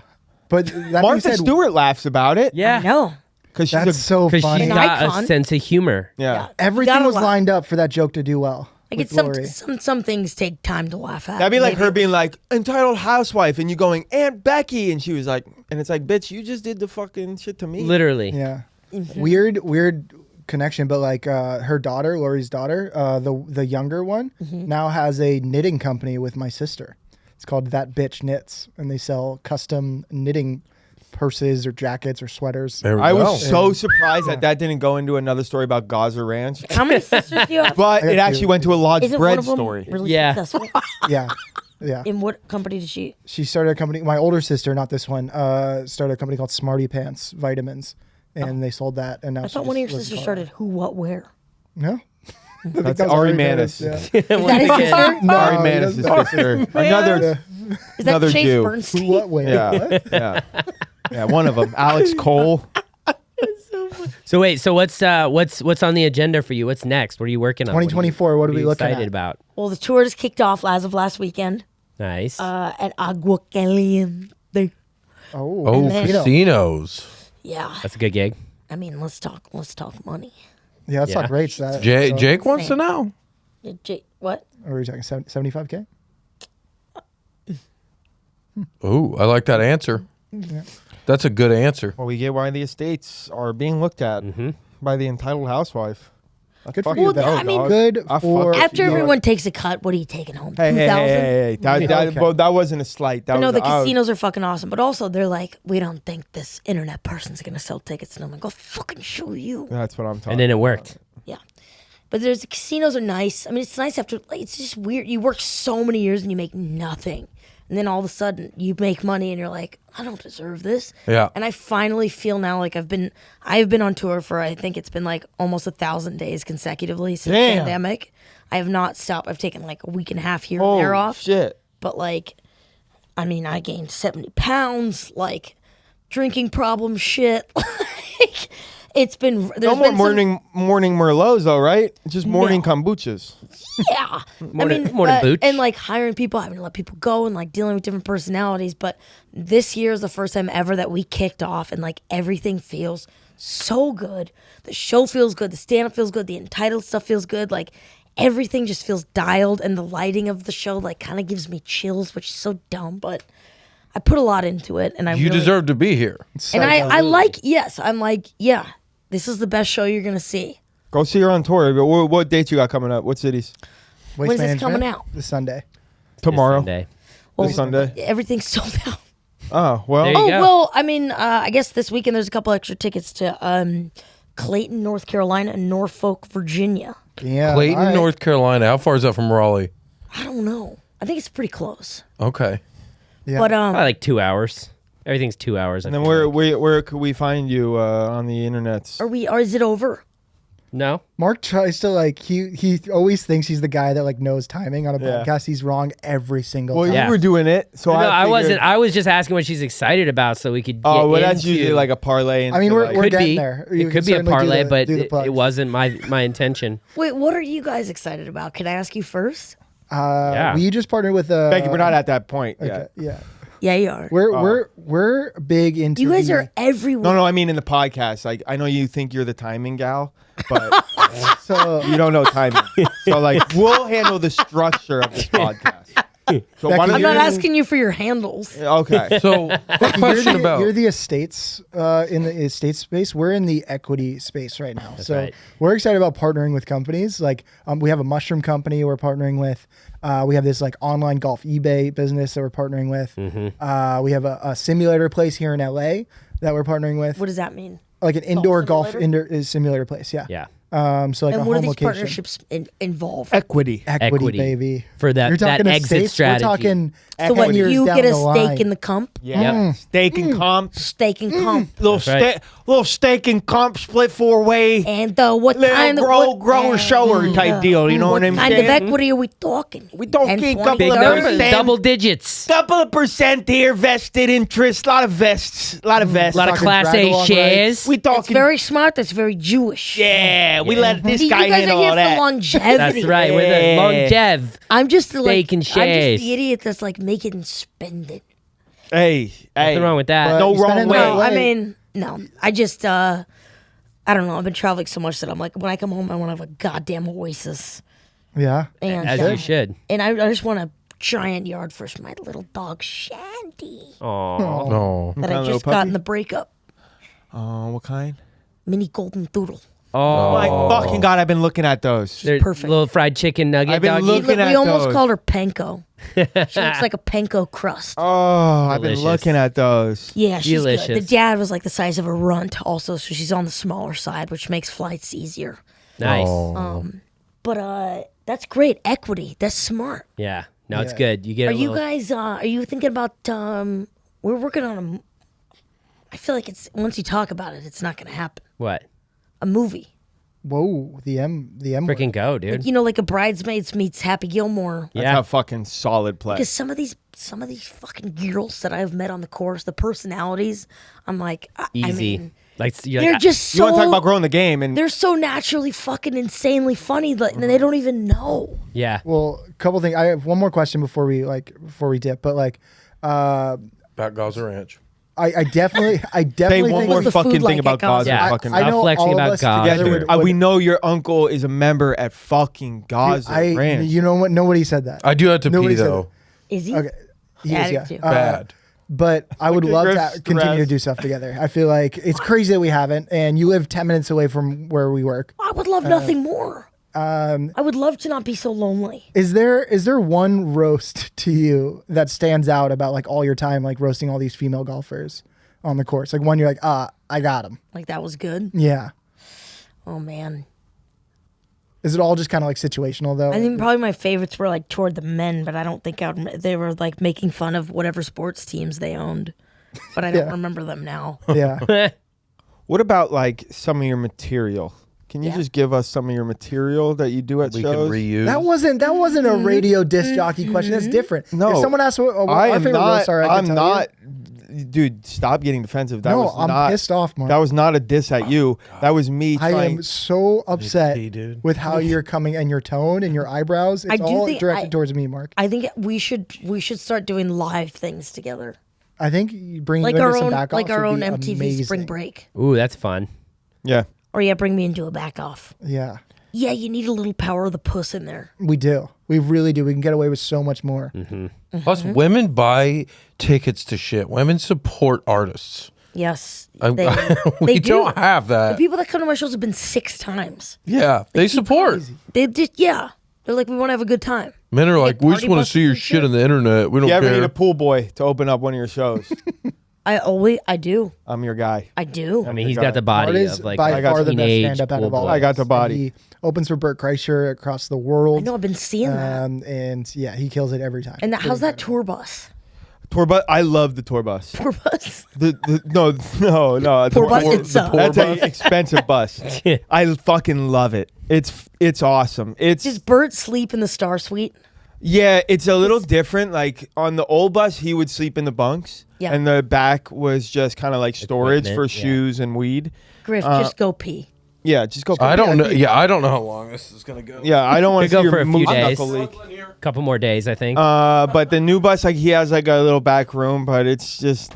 but that being Martha said, Stewart laughs about it. Yeah. No. because she's that's a, so Because funny. she's An got icon. a sense of humor. yeah. Everything gotta was laugh. lined up for that joke to do well. Like with it's some, Lori. some things take time to laugh at. That'd be like Maybe- her being like entitled housewife, and you going Aunt Becky, and she was like, and it's like, bitch, you just did the fucking shit to me. Literally. Yeah, Mm-hmm. weird connection, but like her daughter, Lori's daughter, the younger one, Mm-hmm. now has a knitting company with my sister. It's called That Bitch Knits, and they sell custom knitting purses or jackets or sweaters. There we I go. was so surprised that didn't go into another story about Gaza Ranch, How many sisters do you have? but I got it actually two. went to a large Isn't one bread of them story. really Yeah. successful? Yeah, yeah. In what company did she? She started a company. My older sister, not this one, started a company called Smarty Pants Vitamins, and they sold that. And now I she thought one of your just lives in sisters Colorado. started Who, What, Where. No, I think That's that was Ari Manis, Manis. yeah. Is that his sister? No, Ari he Manis' doesn't. sister. Another, Is that Another Chase Jew. Bernstein? What way? yeah, yeah, yeah. One of them, Alex Cole. So wait, so what's on the agenda for you? What's next? What are you working on? 2024, what are we looking excited at? about? Well, the tour just kicked off as of last weekend Nice. at Agua Caliente. Oh, Oh, then- casinos. Yeah. That's a good gig. I mean, let's talk money. yeah, let's Yeah. talk rates. That, Jake, so- Jake wants to know. What? Or are we talking 75K? Ooh, I like that answer. That's a good answer. Well, we get why the estates are being looked at by the entitled housewife. Good for Fucking you. Well, though. I mean- good I for fuck- After you. everyone takes a cut, what are you taking home? Hey, 2,000? hey. Okay. Well, that wasn't a slight. That No, was the I was- casinos are fucking awesome, but also they're like, we don't think this internet person's gonna sell tickets, and I'm like, go fucking show you. That's what I'm talking. And then it worked. Yeah, but the casinos are nice. I mean, it's nice after like, it's just weird. You work so many years and you make nothing, and then all of a sudden you make money and you're like, I don't deserve this. Yeah. And I finally feel now like I've been on tour for I think it's been like almost 1,000 days consecutively since the Damn. pandemic. I have not stopped. I've taken like a week and a half here and Holy there off. shit. But like, I mean, I gained 70 pounds, like drinking problem shit. Like, it's been No there's more been morning Merlots though, right? Just morning No. kombuchas. yeah. Morning but- booch. and like hiring people, having to let people go, and like dealing with different personalities. But this year is the first time ever that we kicked off, and like everything feels so good. The show feels good. The stand up feels good. The entitled stuff feels good. Like everything just feels dialed, and the lighting of the show like kind of gives me chills, which is so dumb, but I put a lot into it, and I You really, deserve to be here. And I like I'm like this is the best show you're gonna see. Go see her on tour. But what dates you got coming up? What cities? Waste When's this management coming out? This Sunday. Tomorrow. Sunday. This Sunday. Everything's sold out. Oh well. There you Oh go. well, I mean, I guess this weekend there's a couple extra tickets to Clayton, North Carolina, and Norfolk, Virginia. Yeah. Clayton, all right. North Carolina. How far is that from Raleigh? I don't know. I think it's pretty close. Okay. Yeah. But Probably like 2 hours. Everything's 2 hours. And I then feel like. where could we find you on the internets? or is it over? No. Mark tries to like he always thinks he's the guy that like knows timing on a Yeah. podcast. He's wrong every single Well, time. Yeah. you were doing it, so No, I figured- wasn't. I was just asking what she's excited about so we could get Oh, well, that's into- usually like a parlay. I mean, into, we're- like- we're could getting be. there. You It can could be a certainly do parlay, the- but do the it plugs. wasn't my intention. Wait, what are you guys excited about? Can I ask you first? Yeah. We just partnered with Becky, we're not at that point Okay, yet. yeah. Yeah, you are. We're big into. You guys the- are everywhere. No, I mean in the podcast. Like I know you think you're the timing gal, but So you don't know timing. So like we'll handle the structure of this podcast. So why Becky, don't I'm you? not asking you for your handles. Okay. So, quick question about. you're the estates in the estate space. We're in the equity space right now. So right. we're excited about partnering with companies. Like we have a mushroom company we're partnering with. We have this like online golf eBay business that we're partnering with. We have a simulator place here in LA that we're partnering with. What does that mean? Like an indoor golf simulator? simulator place. Yeah. Yeah. So like And a what are home these location. partnerships involve? Equity. Equity, baby. For that- You're talking that exit estates, strategy. We're talking So what? 10 years You down get a the stake line. in the comp, Yeah. Steak and comp. stake and comp, Little right. little steak and comp split 4-way. and what Little kind of grower shower type deal. You know what I'm kind saying? of equity are we talking? We talking 10, 20, couple Big of 30? numbers, Sam. double digits. Couple of percent here, vested interest, a lot of vests, a lot of vests. A lot of Talking Class A drag-along shares. We That's talking. very smart. That's very Jewish. Yeah, we let this See, guy you guys handle are here all for that. longevity. That's right. We're the Yeah. longev. I'm just like Steak and I'm just shares. the idiot that's like making spending. Hey, Nothing wrong with that. But No you spend wrong it in the way. right No, I mean, no. I just I don't know. I've been traveling so much that I'm like, when I come home, I want to have a goddamn oasis, Yeah. and As you should. and I just want a giant yard for my little dog Shandy Aw. No. that I Little just puppy? got in the breakup. Oh, what kind? Mini golden doodle. Oh. My fucking god, I've been looking at those. They're perfect. Little fried chicken nugget I've been doggy. looking We at almost those. called her Penko. She looks like a Penko crust. Oh, I've been Delicious. looking at those. Yeah, she's Delicious. good. The dad was like the size of a runt, also, so she's on the smaller side, which makes flights easier. Nice. But that's great equity. That's smart. Yeah. No, it's Yeah. good. You get Are a you little, guys? Are you thinking about? We're working on a. I feel like it's once you talk about it, it's not going to happen. what? A movie, Whoa, the M word. Freaking go, dude. you know, like a Bridesmaids meets Happy Gilmore. That's Yeah. a fucking solid play. Because some of these fucking girls that I've met on the course, the personalities, I'm like, I Easy. mean, Like you're they're like, just You so. want to talk about growing the game, and They're so naturally fucking insanely funny that and they don't even know. yeah. Well, a couple things. I have one more question before we dip, but like, Back Gaza Ranch. I definitely say think one more What's the fucking food thing like about at Gaza? Gaza. Yeah. Fucking I know Stop flexing all of about us God. together Dude, would- we know your uncle is a member at fucking Gaza Ranch. You know what? Nobody said that. I do have to Nobody pee said though. Is he? Okay. He Yeah, is, I yeah. do too. Bad. But I would Okay, love Griff's to continue to stressed. do stuff together. I feel like it's crazy that we haven't, and you live 10 minutes away from where we work. I would love nothing more. I would love to not be so lonely. Is there one roast to you that stands out about like all your time, like roasting all these female golfers on the course? Like one you're like, I got him. Like that was good. Yeah. Oh man. Is it all just kind of like situational though? I think probably my favorites were like toward the men, but I don't think they were like making fun of whatever sports teams they owned. But I don't Yeah. remember them now. Yeah. What about like some of your material? Can you Yeah. just give us some of your material that you do at We can shows? reuse. That wasn't a radio disc jockey question. That's different. No. If someone asks what I our am favorite not. roasts are, I can I'm tell not. Dude, stop getting defensive. That No, was I'm not, pissed off, Mark. That was not a diss at you. That was me I trying. am so upset pee, dude. with how you're coming and your tone and your eyebrows. It's I do all think directed towards me, Mark. I think we should start doing live things together, I think you bringing like you our into some own back like offs our would own be MTV amazing. Spring Break, Ooh, that's fun. yeah. or yeah, bring me into a back off. Yeah, Yeah, you need a little power of the puss in there. we do. We really do. We can get away with so much more. Plus, women buy tickets to shit. Women support artists. Yes, I- they, we they do. don't have The that. people that come to my shows have been 6 times. Yeah, they support. They just they're like, we want to have a good time. Men are like, we just party want to buses see your and shit shit. on the internet. We don't You ever care. need a pool boy to open up one of your shows? I do. I'm your guy. I do. I mean, he's got the body Art is of like by a far the best teenage stand-up out pool of all. boy. I got the And body. He opens for Burt Kreischer across the world. I know. I've been seeing that. And yeah, he kills it every time. And how's that tour bus? Tour bus. I love the tour bus. Tour bus. No. Tour bus. It's That's an expensive bus. I fucking love it. It's awesome. It's Does Bert sleep in the Star Suite? yeah. It's a little different. Like on the old bus, he would sleep in the bunks. Yeah. And the back was just kind of like storage Equipment, for yeah. shoes and weed. Griff, just go pee. Yeah, just go. I don't know. Yeah, I don't know how long this is gonna go. Yeah, I don't want to Could see go for your a few moose days. knuckle leak. Couple more days, I think. But the new bus, like he has like a little back room, but it's just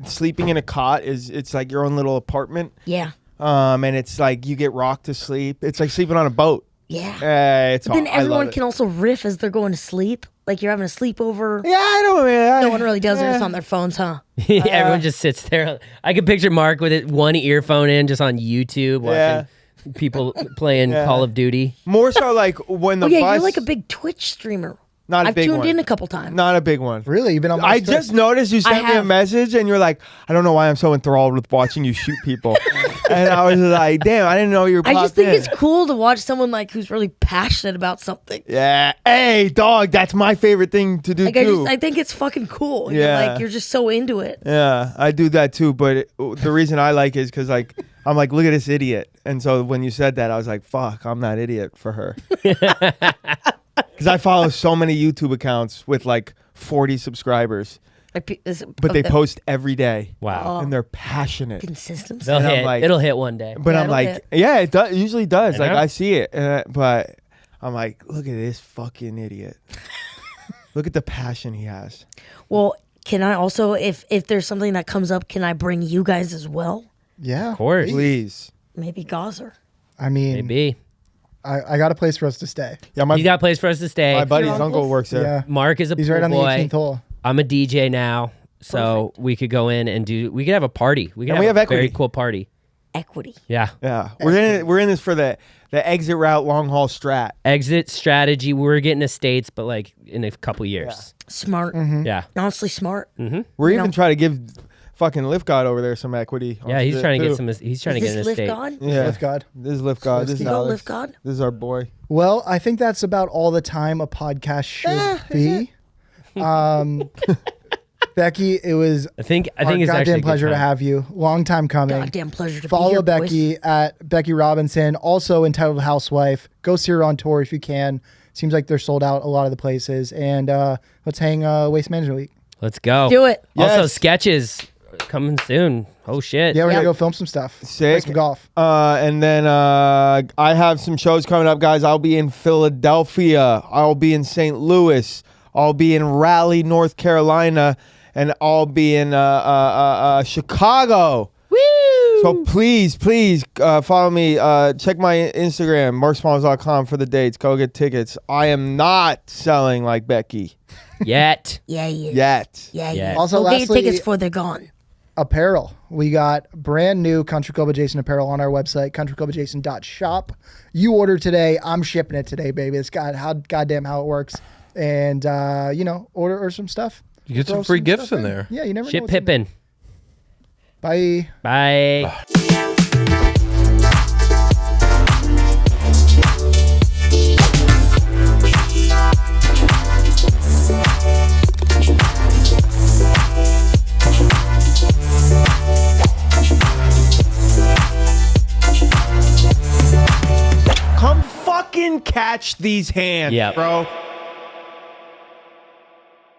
sleeping in a cot it's like your own little apartment. Yeah. And it's like you get rocked to sleep. It's like sleeping on a boat. Yeah. It's But then I love everyone it. can also riff as they're going to sleep. Like you're having a sleepover. Yeah, I don't. No one really does it. It's on their phones, huh? Everyone just sits there. I could picture Mark with it one earphone in, just on YouTube, watching people playing Call of Duty. More so like when the Oh yeah, bus. you're like a big Twitch streamer. Not a I've big tuned one. in a couple times. Not a big one. Really? You've been on my I Twitch? just noticed you sent me a have. message and you're like, I don't know why I'm so enthralled with watching you shoot people. And I was like, damn, I didn't know you were I just popped think in. it's cool to watch someone like who's really passionate about something. Yeah. Hey, dog, that's my favorite thing to do Like too. I think it's fucking cool. Yeah. You're just so into it. Yeah, I do that too. But the reason I like it is because like I'm like, look at this idiot. And so when you said that, I was like, fuck, I'm that idiot for her. Because I follow so many YouTube accounts with like 40 subscribers, but they post every day. Wow. And they're passionate. Consistency. They'll And I'm hit. like- It'll hit one day. But Yeah, I'm it'll like, hit. yeah, it usually does. I Like know. I see it, but I'm like, look at this fucking idiot. Look at the passion he has. Well, can I also, if there's something that comes up, can I bring you guys as well? Yeah. Of course. Please. Maybe Gazer. I mean, Maybe. I got a place for us to stay. Yeah, He's got a place for us to stay. my buddy's Your uncle uncle's? works there. Yeah. Mark is a He's pool right on the boy. 18th hole. I'm a DJ now, so we could go in and we could have a party. We could And have we have a equity. very cool party. Equity. Yeah. Yeah, we're in this for the exit route long haul strat. Exit strategy. We're getting estates, but like in a couple years. Smart. Yeah. Honestly, smart. We're even trying to give fucking Lift God over there some equity. on Yeah. He's shit, trying to too. get some. He's trying Is to get an this Lift estate. God? Yeah, Lift God. This is Lift God. This is You go Alex. Lift God? This is our boy. Well, I think that's about all the time a podcast should be. Becky, it was I think our it's actually a goddamn good pleasure to time. have you. Long time coming. Goddamn pleasure to Follow be here, Becky at Becky Robinson, also entitled Housewife. Go see her on tour if you can. Seems like they're sold out a lot of the places. And let's hang Waste Management Week. Let's go. Do it. Also, Yes. sketches coming soon. Oh shit. Yeah, we're Yeah. gonna go film some stuff. Play Sick. some golf. And then I have some shows coming up, guys. I'll be in Philadelphia. I'll be in St. Louis. I'll be in Raleigh, North Carolina, and I'll be in Chicago. Woo! So please follow me. Check my Instagram, marksmalls.com for the dates. Go get tickets. I am not selling like Becky Yet. Yeah, yeah. yet. Yeah, Yeah. yeah. Also, Go get your lastly- tickets before they're gone. Apparel. We got brand new Country Club Adjacent apparel on our website, countryclubadjacent.shop. You order today. I'm shipping it today, baby. It's goddamn how it works. And, order some stuff. You get Throw some free gifts stuff in there. Yeah, you never know. Ship what's in there. Pippin. Bye. Bye. Come fucking catch these hands, Yep. bro.